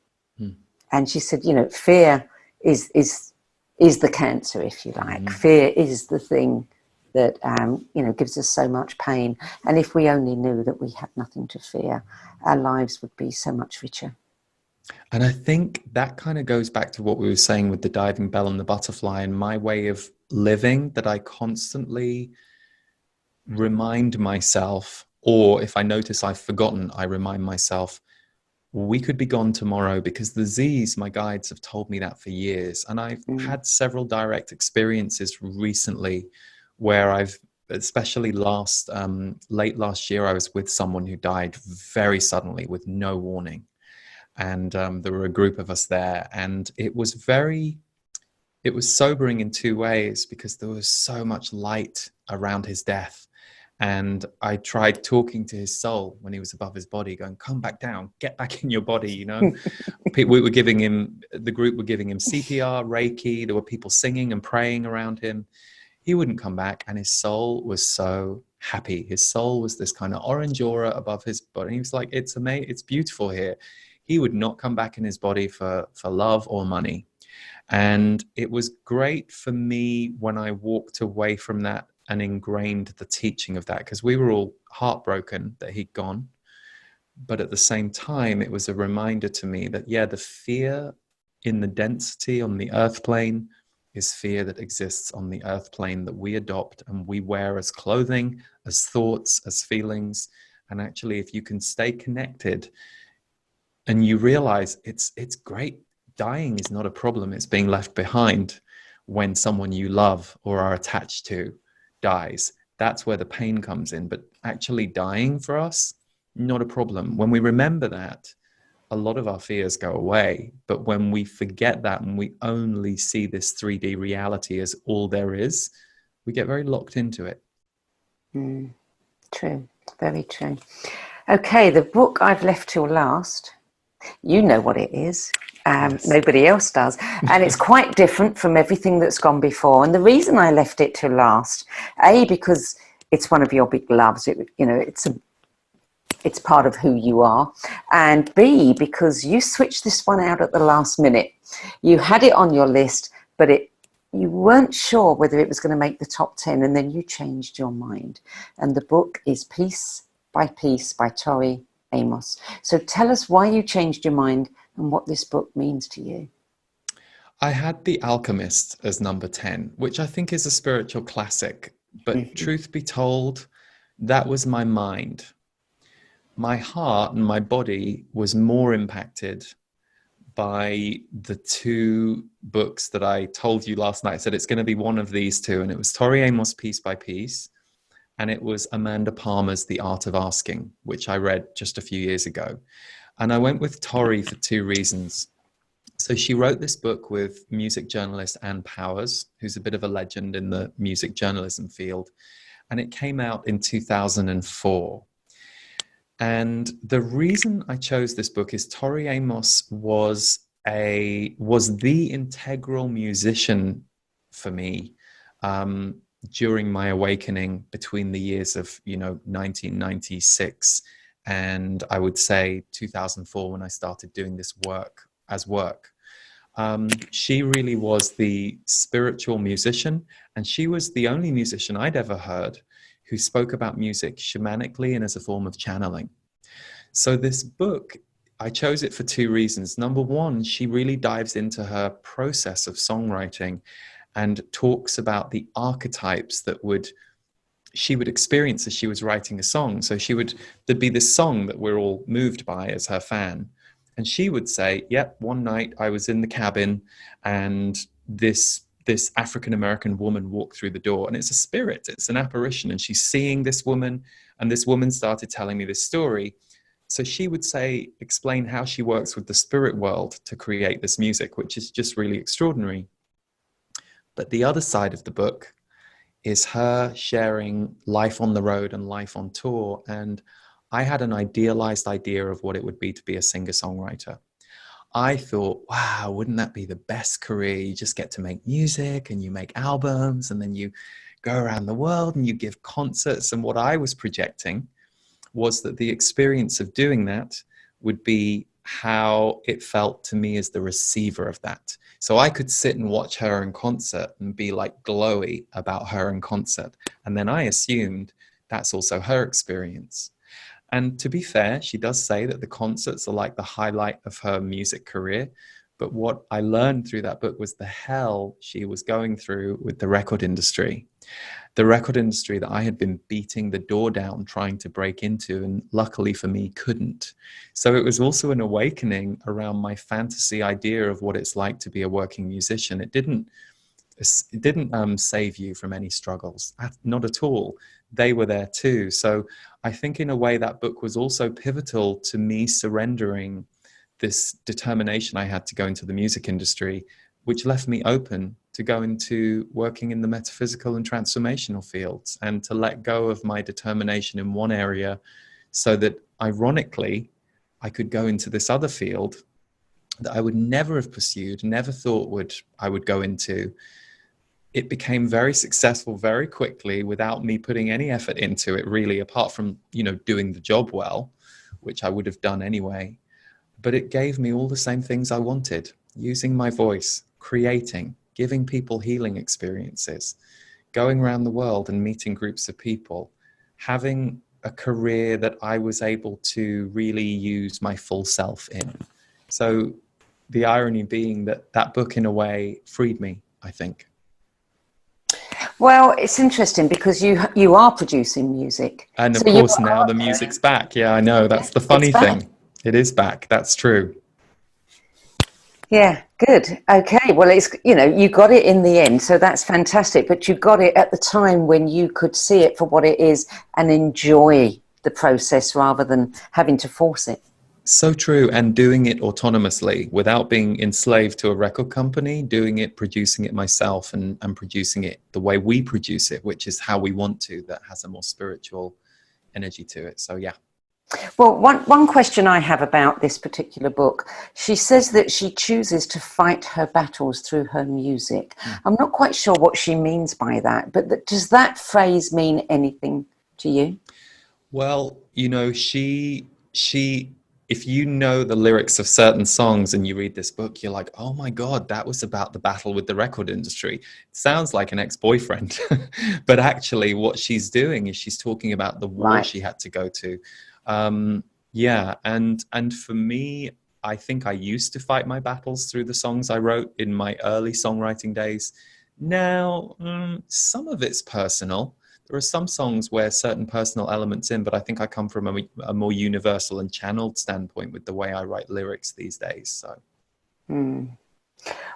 Speaker 3: And she said, you know, fear is the cancer, if you like. Fear is the thing that, you know, gives us so much pain. And if we only knew that we had nothing to fear, our lives would be so much richer.
Speaker 4: And I think that kind of goes back to what we were saying with the diving bell and the butterfly, and my way of living, that I constantly remind myself, or if I notice I've forgotten, I remind myself, we could be gone tomorrow, because the Z's, my guides, have told me that for years. And I've had several direct experiences recently where I've, especially late last year, I was with someone who died very suddenly with no warning. And there were a group of us there, and it was sobering in two ways, because there was so much light around his death. And I tried talking to his soul when he was above his body, going, come back down, get back in your body, you know. The group were giving him CPR, Reiki. There were people singing and praying around him. He wouldn't come back, and his soul was so happy. His soul was this kind of orange aura above his body. He was like, it's amazing, it's beautiful here. He would not come back in his body for love or money. And it was great for me when I walked away from that and ingrained the teaching of that, because we were all heartbroken that he'd gone. But at the same time, it was a reminder to me that, yeah, the fear in the density on the earth plane is fear that exists on the earth plane, that we adopt and we wear as clothing, as thoughts, as feelings. And actually, if you can stay connected and you realize it's great, dying is not a problem. It's being left behind when someone you love or are attached to dies. That's where the pain comes in. But actually dying for us, not a problem. When we remember that, a lot of our fears go away. But when we forget that and we only see this 3D reality as all there is, we get very locked into it.
Speaker 3: True, very true. Okay, the book I've left till last, you know what it is.
Speaker 4: Yes.
Speaker 3: Nobody else does. And it's quite different from everything that's gone before. And the reason I left it till last, A, because it's one of your big loves. It's part of who you are. And B, because you switched this one out at the last minute. You had it on your list, but you weren't sure whether it was going to make the top 10, and then you changed your mind. And the book is Piece by Piece by Tori Amos. So tell us why you changed your mind and what this book means to you.
Speaker 4: I had The Alchemist as number 10, which I think is a spiritual classic. But truth be told, that was my mind. My heart and my body was more impacted by the two books that I told you last night. I said it's going to be one of these two. And it was Tori Amos' Piece by Piece. And it was Amanda Palmer's The Art of Asking, which I read just a few years ago. And I went with Tori for two reasons. So she wrote this book with music journalist Ann Powers, who's a bit of a legend in the music journalism field. And it came out in 2004. And the reason I chose this book is Tori Amos was the integral musician for me during my awakening between the years of 1996 and I would say 2004, when I started doing this work. She really was the spiritual musician, and she was the only musician I'd ever heard who spoke about music shamanically and as a form of channeling. So this book, I chose it for two reasons. Number one, she really dives into her process of songwriting and talks about the archetypes that she would experience as she was writing a song. So there'd be this song that we're all moved by as her fan. And she would say, yep, one night I was in the cabin and this African-American woman walked through the door, and it's a spirit, it's an apparition. And she's seeing this woman, and this woman started telling me this story. So she would explain how she works with the spirit world to create this music, which is just really extraordinary. But the other side of the book is her sharing life on the road and life on tour. And I had an idealized idea of what it would be to be a singer-songwriter. I thought, wow, wouldn't that be the best career? You just get to make music and you make albums and then you go around the world and you give concerts. And what I was projecting was that the experience of doing that would be how it felt to me as the receiver of that. So I could sit and watch her in concert and be like glowy about her in concert. And then I assumed that's also her experience. And to be fair, she does say that the concerts are like the highlight of her music career. But what I learned through that book was the hell she was going through with the record industry. The record industry that I had been beating the door down trying to break into, and luckily for me, couldn't. So it was also an awakening around my fantasy idea of what it's like to be a working musician. It didn't save you from any struggles, not at all. They were there too. So I think in a way that book was also pivotal to me surrendering this determination I had to go into the music industry, which left me open to go into working in the metaphysical and transformational fields, and to let go of my determination in one area so that, ironically, I could go into this other field that I would never have pursued, never thought I would go into. It became very successful very quickly without me putting any effort into it, really, apart from, doing the job well, which I would have done anyway. But it gave me all the same things I wanted: using my voice, creating, giving people healing experiences, going around the world and meeting groups of people, having a career that I was able to really use my full self in. So the irony being that that book, in a way, freed me, I think.
Speaker 3: Well, it's interesting because you are producing music.
Speaker 4: And of
Speaker 3: So
Speaker 4: course, now the music's back. Yeah, I know. That's the funny thing. It is back. That's true.
Speaker 3: Yeah, good. Okay. Well, it's, you got it in the end. So that's fantastic. But you got it at the time when you could see it for what it is and enjoy the process rather than having to force it.
Speaker 4: So true. And doing it autonomously without being enslaved to a record company, doing it, producing it myself, and producing it the way we produce it, which is how we want to, that has a more spiritual energy to it. So, yeah.
Speaker 3: Well, one question I have about this particular book, she says that she chooses to fight her battles through her music. I'm not quite sure what she means by that, but does that phrase mean anything to you?
Speaker 4: Well, she if you know the lyrics of certain songs and you read this book, you're like, oh my God, that was about the battle with the record industry. It sounds like an ex-boyfriend. But actually what she's doing is she's talking about the war she had to go to. Yeah. And for me, I think I used to fight my battles through the songs I wrote in my early songwriting days. Now, some of it's personal. There are some songs where certain personal elements in, but I think I come from a more universal and channeled standpoint with the way I write lyrics these days. So.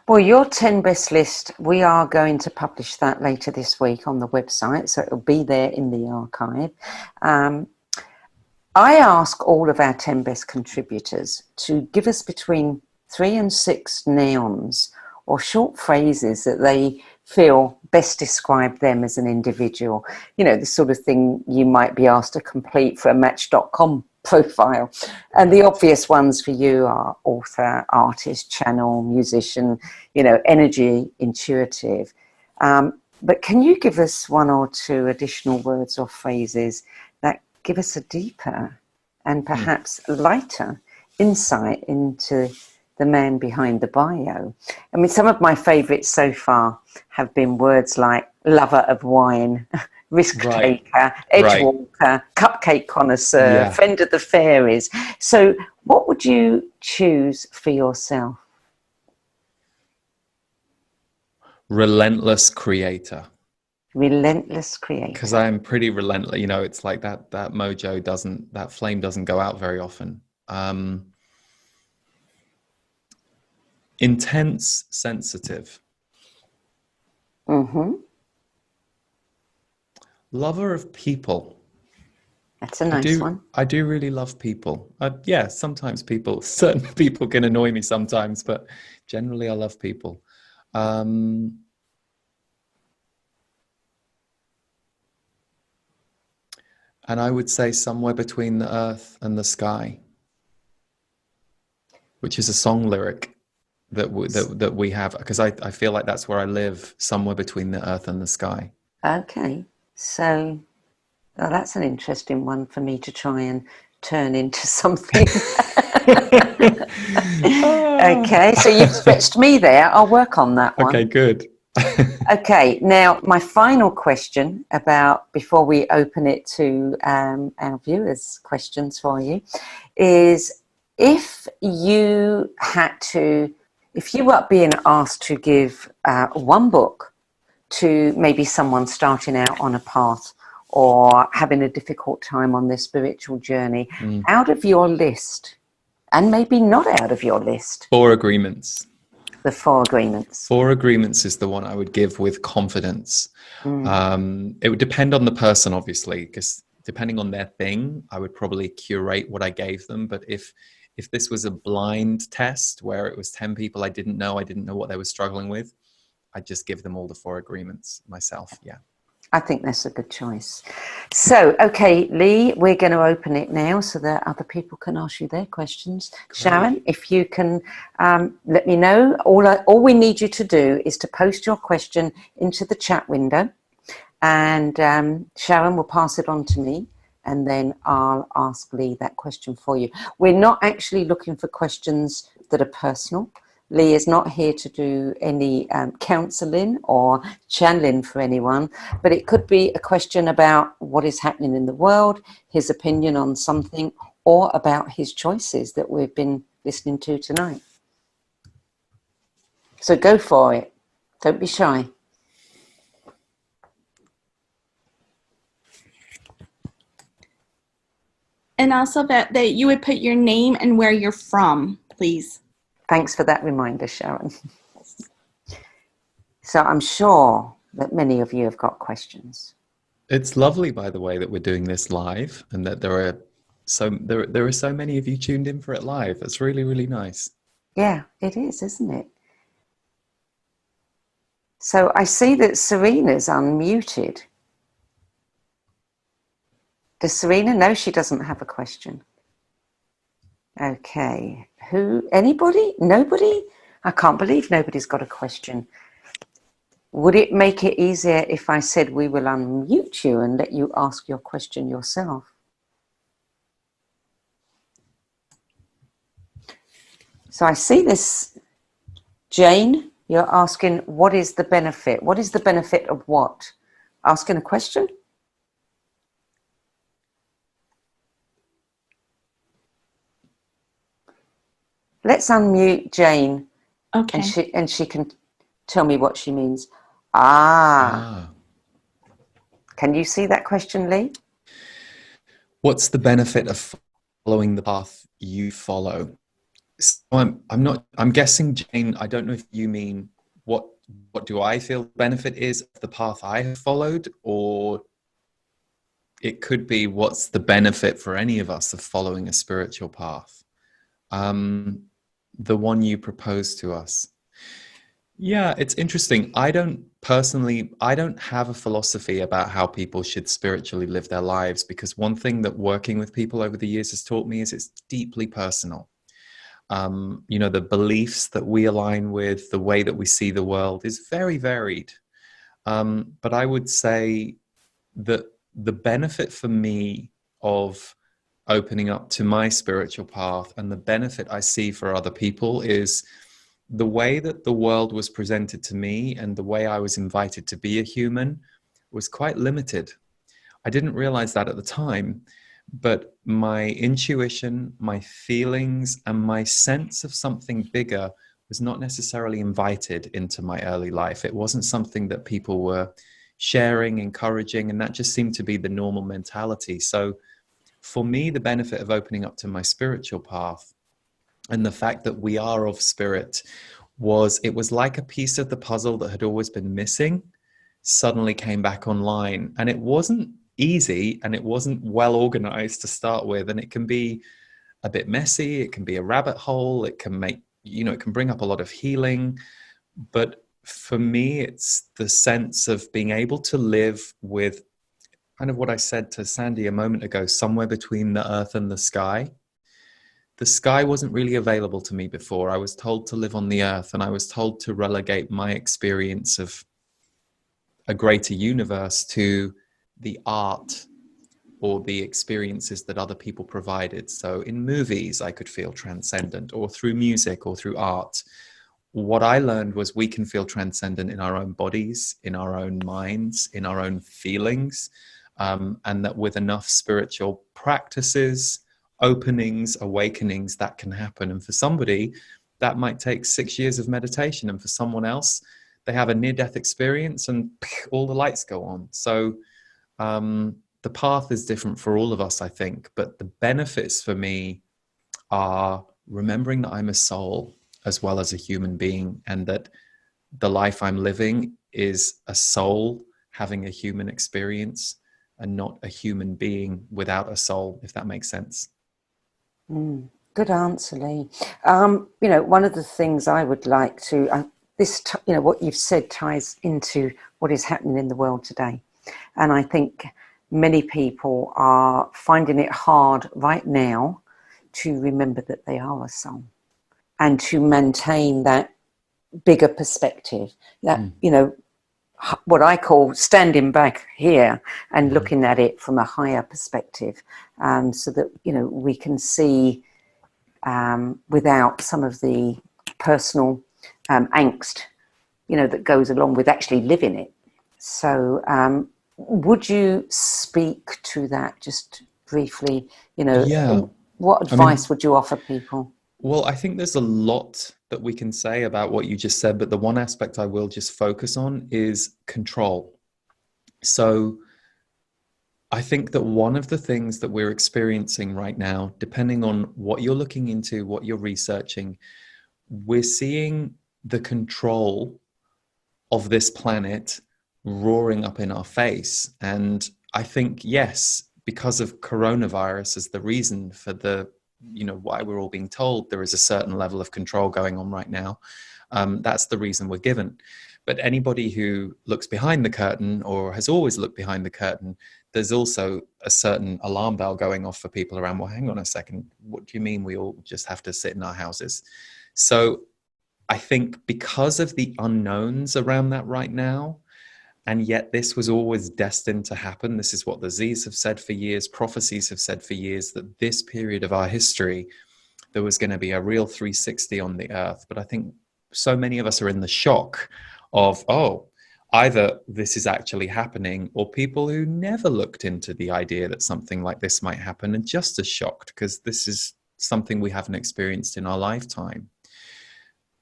Speaker 3: Well, your 10 best list, we are going to publish that later this week on the website, so it'll be there in the archive. I ask all of our 10 best contributors to give us between 3 and 6 nouns or short phrases that they feel best describe them as an individual. The sort of thing you might be asked to complete for a Match.com profile. And the obvious ones for you are author, artist, channel, musician, energy, intuitive. But can you give us 1 or 2 additional words or phrases that give us a deeper and perhaps lighter insight into the man behind the bio? I mean, some of my favourites so far have been words like lover of wine, risk taker, edge walker, cupcake connoisseur, friend of the fairies. So what would you choose for yourself?
Speaker 4: Relentless creator.
Speaker 3: Relentless creator.
Speaker 4: Because I'm pretty relentless. It's like that mojo that flame doesn't go out very often. Intense, sensitive. Lover of people.
Speaker 3: That's a nice one.
Speaker 4: I do really love people. Sometimes certain people can annoy me sometimes, but generally I love people. And I would say somewhere between the earth and the sky. which is a song lyric that we have, because I feel like that's where I live, somewhere between the earth and the sky.
Speaker 3: Okay, so that's an interesting one for me to try and turn into something. Okay, so you've stretched me there. I'll work on that one.
Speaker 4: Okay, good.
Speaker 3: Okay, now my final question before we open it to our viewers' questions for you is, if you were being asked to give one book to maybe someone starting out on a path or having a difficult time on their spiritual journey, out of your list, and maybe not out of your list.
Speaker 4: 4 Agreements.
Speaker 3: The 4 Agreements.
Speaker 4: 4 Agreements is the one I would give with confidence. It would depend on the person, obviously, because depending on their thing, I would probably curate what I gave them. But if this was a blind test where it was 10 people I didn't know what they were struggling with, I'd just give them all the 4 Agreements myself. Yeah.
Speaker 3: I think that's a good choice. So, okay, Lee, we're going to open it now so that other people can ask you their questions. Great. Sharon, if you can let me know. All we need you to do is to post your question into the chat window, and Sharon will pass it on to me, and then I'll ask Lee that question for you. We're not actually looking for questions that are personal. Lee is not here to do any counselling or channeling for anyone, but it could be a question about what is happening in the world, his opinion on something, or about his choices that we've been listening to tonight. So go for it. Don't be shy.
Speaker 5: And also that you would put your name and where you're from, please.
Speaker 3: Thanks for that reminder, Sharon. So I'm sure that many of you have got questions.
Speaker 4: It's lovely, by the way, that we're doing this live, and that there are so many of you tuned in for it live. It's really, really nice.
Speaker 3: Yeah, it is, isn't it? So I see that Serena's unmuted. Does Serena know she doesn't have a question? Okay. Who? Anybody? Nobody? I can't believe nobody's got a question. Would it make it easier if I said we will unmute you and let you ask your question yourself? So I see this. Jane, you're asking, what is the benefit? What is the benefit of what? Asking a question? Let's unmute Jane.
Speaker 5: Okay.
Speaker 3: And she can tell me what she means. Can you see that question, Lee?
Speaker 4: What's the benefit of following the path you follow? So I'm guessing, Jane, I don't know if you mean what do I feel the benefit is of the path I have followed, or it could be what's the benefit for any of us of following a spiritual path. The one you propose to us. Yeah, it's interesting. I don't have a philosophy about how people should spiritually live their lives, because one thing that working with people over the years has taught me is it's deeply personal. The beliefs that we align with, the way that we see the world is very varied. But I would say that the benefit for me of opening up to my spiritual path, and the benefit I see for other people, is the way that the world was presented to me and the way I was invited to be a human was quite limited. I didn't realize that at the time, but my intuition, my feelings, and my sense of something bigger was not necessarily invited into my early life. It wasn't something that people were sharing, encouraging, and that just seemed to be the normal mentality. So for me, the benefit of opening up to my spiritual path and the fact that we are of spirit was like a piece of the puzzle that had always been missing suddenly came back online. And it wasn't easy, and it wasn't well organized to start with. And it can be a bit messy. It can be a rabbit hole. It can it can bring up a lot of healing. But for me, it's the sense of being able to live with kind of what I said to Sandy a moment ago, somewhere between the earth and the sky. the sky wasn't really available to me before. I was told to live on the earth, and I was told to relegate my experience of a greater universe to the art or the experiences that other people provided. So in movies, I could feel transcendent, or through music or through art. What I learned was we can feel transcendent in our own bodies, in our own minds, in our own feelings, and that with enough spiritual practices, openings, awakenings, that can happen. And for somebody, that might take 6 years of meditation, and for someone else, they have a near-death experience and all the lights go on. So the path is different for all of us, I think, but the benefits for me are remembering that I'm a soul as well as a human being, and that the life I'm living is a soul having a human experience and not a human being without a soul, if that makes sense.
Speaker 3: Good answer, Lee. One of the things I would like to, what you've said ties into what is happening in the world today. And I think many people are finding it hard right now to remember that they are a soul and to maintain that bigger perspective, that, what I call standing back here and looking at it from a higher perspective, so that, we can see without some of the personal angst, that goes along with actually living it. So would you speak to that just briefly? What advice would you offer people?
Speaker 4: Well, I think there's a lot that we can say about what you just said, but the one aspect I will just focus on is control. So I think that one of the things that we're experiencing right now, depending on what you're looking into, what you're researching, we're seeing the control of this planet roaring up in our face. And I think, yes, because of coronavirus as the reason for the why we're all being told there is a certain level of control going on right now. That's the reason we're given. But anybody who looks behind the curtain or has always looked behind the curtain, there's also a certain alarm bell going off for people around. Well, hang on a second. What do you mean we all just have to sit in our houses? So I think because of the unknowns around that right now, and yet this was always destined to happen. This is what the Z's have said for years, prophecies have said for years, that this period of our history, there was going to be a real 360 on the earth. But I think so many of us are in the shock of, either this is actually happening, or people who never looked into the idea that something like this might happen and just as shocked because this is something we haven't experienced in our lifetime.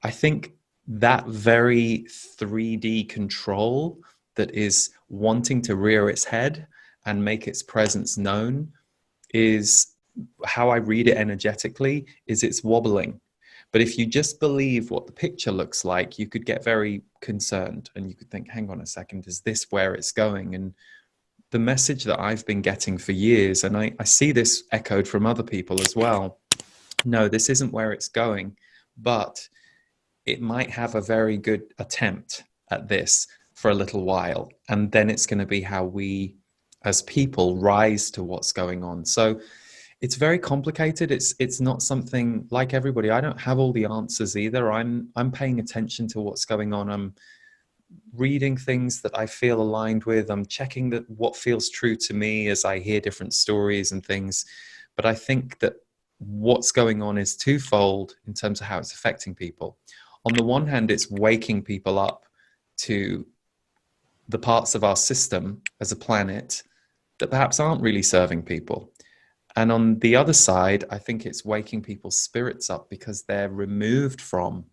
Speaker 4: I think that very 3D control that is wanting to rear its head and make its presence known is how I read it energetically, is it's wobbling. But if you just believe what the picture looks like, you could get very concerned and you could think, hang on a second, is this where it's going? And the message that I've been getting for years, and I see this echoed from other people as well, no, this isn't where it's going, but it might have a very good attempt at this for a little while, and then it's going to be how we as people rise to what's going on. So it's very complicated. It's not something like everybody. I don't have all the answers either. I'm paying attention to what's going on. I'm reading things that I feel aligned with. I'm checking that what feels true to me as I hear different stories and things. But I think that what's going on is twofold in terms of how it's affecting people. On the one hand, it's waking people up to the parts of our system as a planet that perhaps aren't really serving people. And on the other side, I think it's waking people's spirits up because they're removed from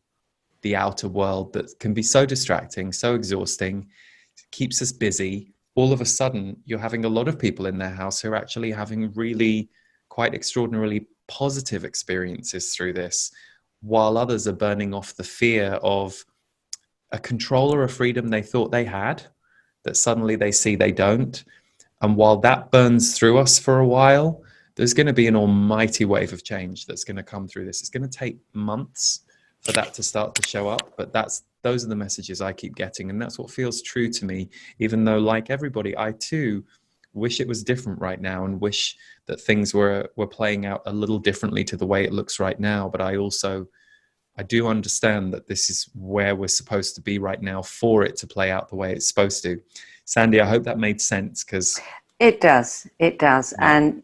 Speaker 4: the outer world that can be so distracting, so exhausting, keeps us busy. All of a sudden, you're having a lot of people in their house who are actually having really quite extraordinarily positive experiences through this, while others are burning off the fear of a control or a freedom they thought they had, that suddenly they see they don't. And while that burns through us for a while, there's going to be an almighty wave of change that's going to come through this. It's going to take months for that to start to show up, but those are the messages I keep getting, and that's what feels true to me, even though, like everybody, I too wish it was different right now, and wish that things were playing out a little differently to the way it looks right now. But I do understand that this is where we're supposed to be right now for it to play out the way it's supposed to. Sandy, I hope that made sense, because
Speaker 3: It does.
Speaker 4: Yeah.
Speaker 3: And,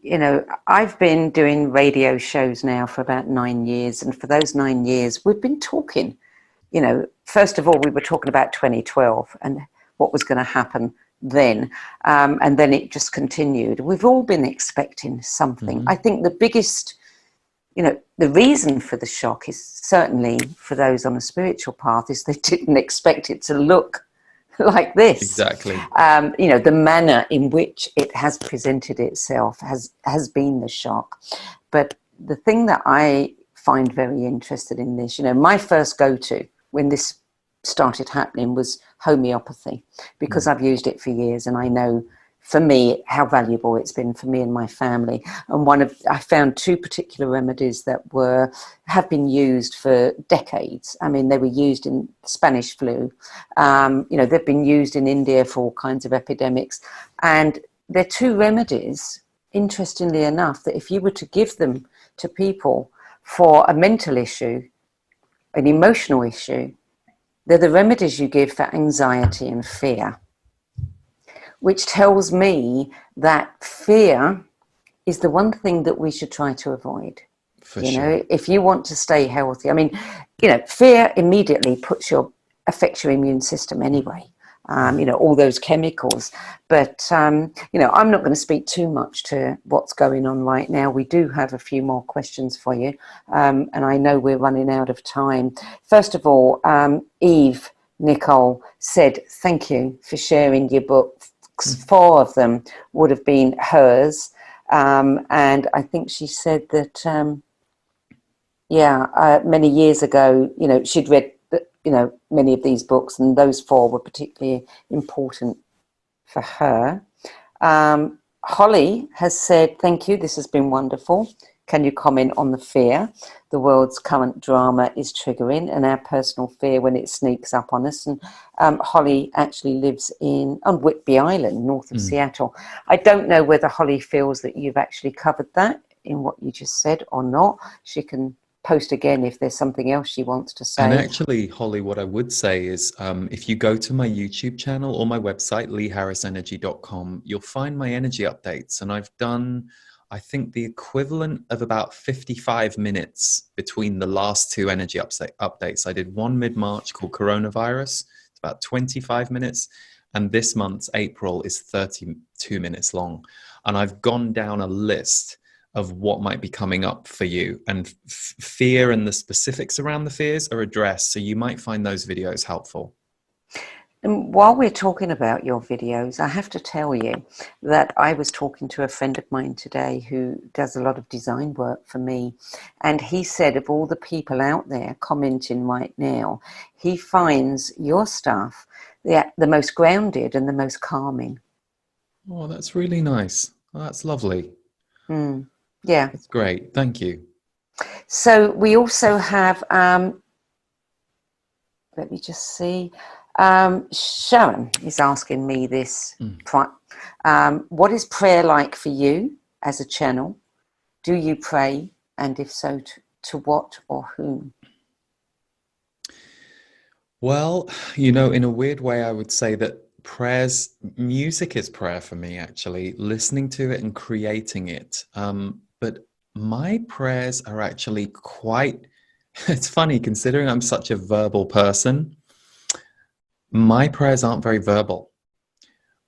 Speaker 3: I've been doing radio shows now for about 9 years. And for those 9 years, we've been talking, first of all, we were talking about 2012 and what was going to happen then. And then it just continued. We've all been expecting something. I think the biggest, the reason for the shock is certainly for those on a spiritual path is they didn't expect it to look like this.
Speaker 4: Exactly.
Speaker 3: The manner in which it has presented itself has been the shock. But the thing that I find very interested in this, my first go-to when this started happening was homeopathy, because I've used it for years, and I know for me how valuable it's been for me and my family. And I found 2 particular remedies that have been used for decades. I mean, they were used in Spanish flu. They've been used in India for all kinds of epidemics. And they're 2 remedies, interestingly enough, that if you were to give them to people for a mental issue, an emotional issue, they're the remedies you give for anxiety and fear, which tells me that fear is the one thing that we should try to avoid.
Speaker 4: For sure.
Speaker 3: If you want to stay healthy, I mean, fear immediately affects your immune system anyway. All those chemicals. But, I'm not going to speak too much to what's going on right now. We do have a few more questions for you. And I know we're running out of time. First of all, Eve Nicole said, thank you for sharing your book. 4 of them would have been hers. And I think she said that, many years ago, she'd read many of these books, and those 4 were particularly important for her. Holly has said, thank you, this has been wonderful. Can you comment on the fear the world's current drama is triggering, and our personal fear when it sneaks up on us? And Holly actually lives on Whitby Island, north of Seattle. I don't know whether Holly feels that you've actually covered that in what you just said or not. She can post again if there's something else she wants to say.
Speaker 4: And actually, Holly, what I would say is if you go to my YouTube channel or my website, leeharrisenergy.com, you'll find my energy updates. And I've done, I think, the equivalent of about 55 minutes between the last 2 energy updates. I did one mid-March called Coronavirus. It's about 25 minutes. And this month's April is 32 minutes long. And I've gone down a list of what might be coming up for you, and fear and the specifics around the fears are addressed. So you might find those videos helpful.
Speaker 3: And while we're talking about your videos, I have to tell you that I was talking to a friend of mine today who does a lot of design work for me. And he said of all the people out there commenting right now, he finds your stuff the most grounded and the most calming.
Speaker 4: Oh, that's really nice. Oh, that's lovely.
Speaker 3: Yeah.
Speaker 4: That's great. Thank you.
Speaker 3: So we also have, let me just see. Sharon is asking me this. What is prayer like for you as a channel? Do you pray? And if so, to what or whom?
Speaker 4: Well, in a weird way, I would say that music is prayer for me, actually, listening to it and creating it. But my prayers are actually it's funny considering I'm such a verbal person. My prayers aren't very verbal.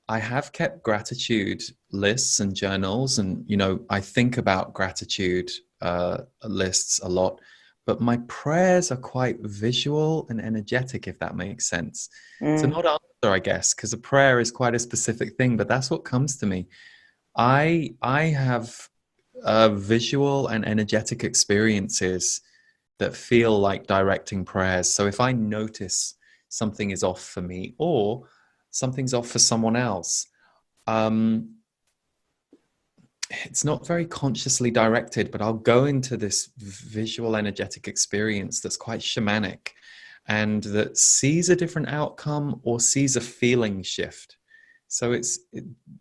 Speaker 4: I have kept gratitude lists and journals, and, I think about gratitude lists a lot, but my prayers are quite visual and energetic, if that makes sense. It's an odd answer, I guess, because a prayer is quite a specific thing, but that's what comes to me. I have visual and energetic experiences that feel like directing prayers. So if I notice something is off for me or something's off for someone else, it's not very consciously directed, but I'll go into this visual energetic experience that's quite shamanic and that sees a different outcome or sees a feeling shift. So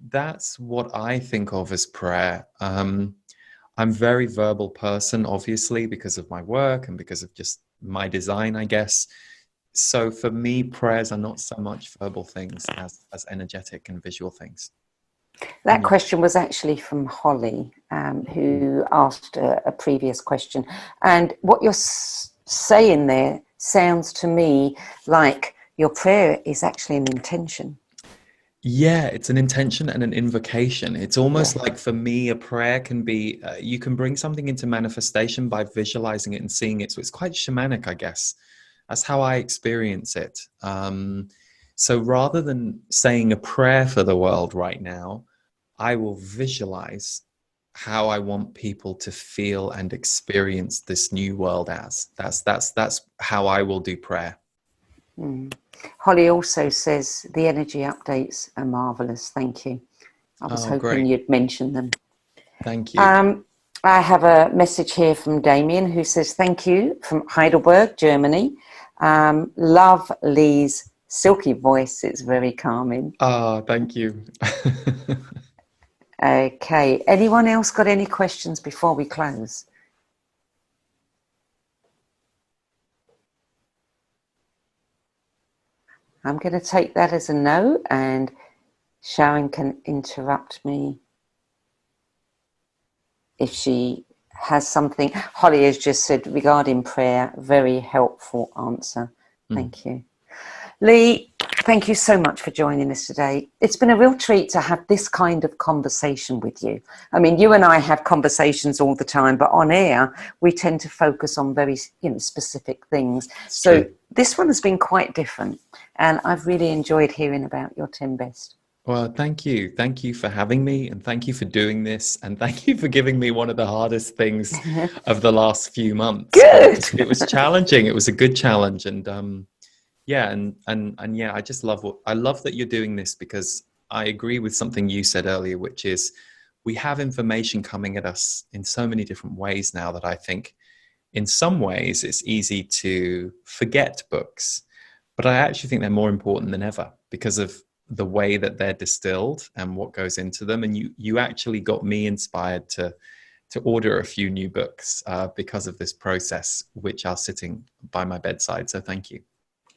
Speaker 4: that's what I think of as prayer. I'm a very verbal person, obviously, because of my work and because of just my design, I guess. So for me, prayers are not so much verbal things as energetic and visual things.
Speaker 3: That question was actually from Holly, who asked a previous question. And what you're saying there sounds to me like your prayer is actually an intention.
Speaker 4: Yeah, it's an intention and an invocation. It's almost like, for me, a prayer can be, you can bring something into manifestation by visualizing it and seeing it. So it's quite shamanic, I guess. That's how I experience it. So rather than saying a prayer for the world right now, I will visualize how I want people to feel and experience this new world as. That's how I will do prayer.
Speaker 3: Holly also says the energy updates are marvelous. Thank you. I was hoping
Speaker 4: great.
Speaker 3: you'd mention them.
Speaker 4: Thank you.
Speaker 3: I have a message here from Damien, who says, thank you, from Heidelberg, Germany. Love Lee's silky voice. It's very calming.
Speaker 4: Thank you.
Speaker 3: Okay. Anyone else got any questions before we close? I'm going to take that as a no, and Sharon can interrupt me if she has something. Holly has just said, regarding prayer, very helpful answer. Thank you. Lee, thank you so much for joining us today. It's been a real treat to have this kind of conversation with you. I mean, you and I have conversations all the time, but on air, we tend to focus on very, specific things. So this one has been quite different, and I've really enjoyed hearing about your 10 best.
Speaker 4: Well, thank you. Thank you for having me, and thank you for doing this, and thank you for giving me one of the hardest things of the last few months.
Speaker 3: Good.
Speaker 4: It was challenging. It was a good challenge, and yeah, and yeah, I love that you're doing this, because I agree with something you said earlier, which is we have information coming at us in so many different ways now that I think in some ways it's easy to forget books, but I actually think they're more important than ever because of the way that they're distilled and what goes into them. And you actually got me inspired to order a few new books because of this process, which are sitting by my bedside. So thank you.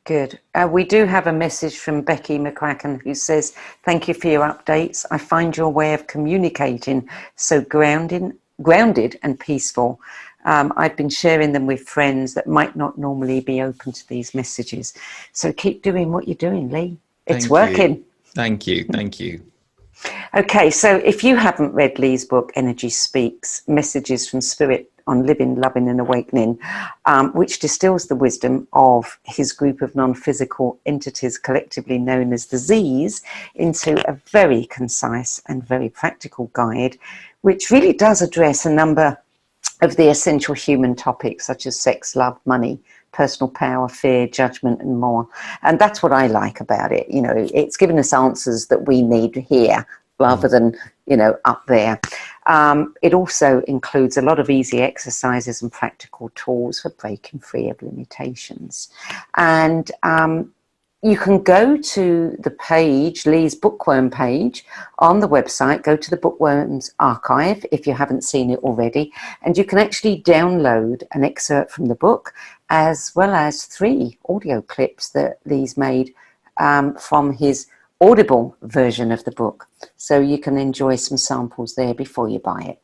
Speaker 3: Good. We do have a message from Becky McCracken, who says, thank you for your updates. I find your way of communicating so grounded and peaceful. I've been sharing them with friends that might not normally be open to these messages. So keep doing what you're doing, Lee. It's working.
Speaker 4: Thank you. Thank you.
Speaker 3: Okay, so if you haven't read Lee's book, Energy Speaks, Messages from Spirit on Living, Loving and Awakening, which distills the wisdom of his group of non-physical entities collectively known as the Z's into a very concise and very practical guide, which really does address a number of the essential human topics such as sex, love, money, personal power, fear, judgment, and more. And that's what I like about it. It's given us answers that we need here rather than, up there. It also includes a lot of easy exercises and practical tools for breaking free of limitations. And you can go to the page, Lee's Bookworm page on the website, go to the Bookworms archive if you haven't seen it already, and you can actually download an excerpt from the book, as well as 3 audio clips that Lee's made from his Audible version of the book. So you can enjoy some samples there before you buy it.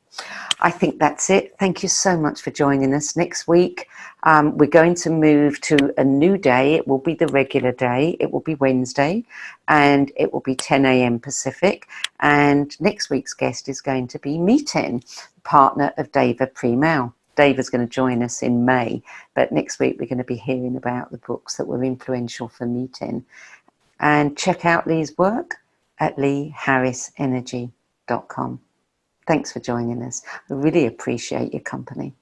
Speaker 3: I think that's it. Thank you so much for joining us. Next week, we're going to move to a new day. It will be the regular day. It will be Wednesday, and it will be 10 a.m. Pacific. And next week's guest is going to be Miten, partner of Dava Premal. Dava's going to join us in May, but next week we're going to be hearing about the books that were influential for Miten. And check out Lee's work at leeharrisenergy.com. Thanks for joining us. I really appreciate your company.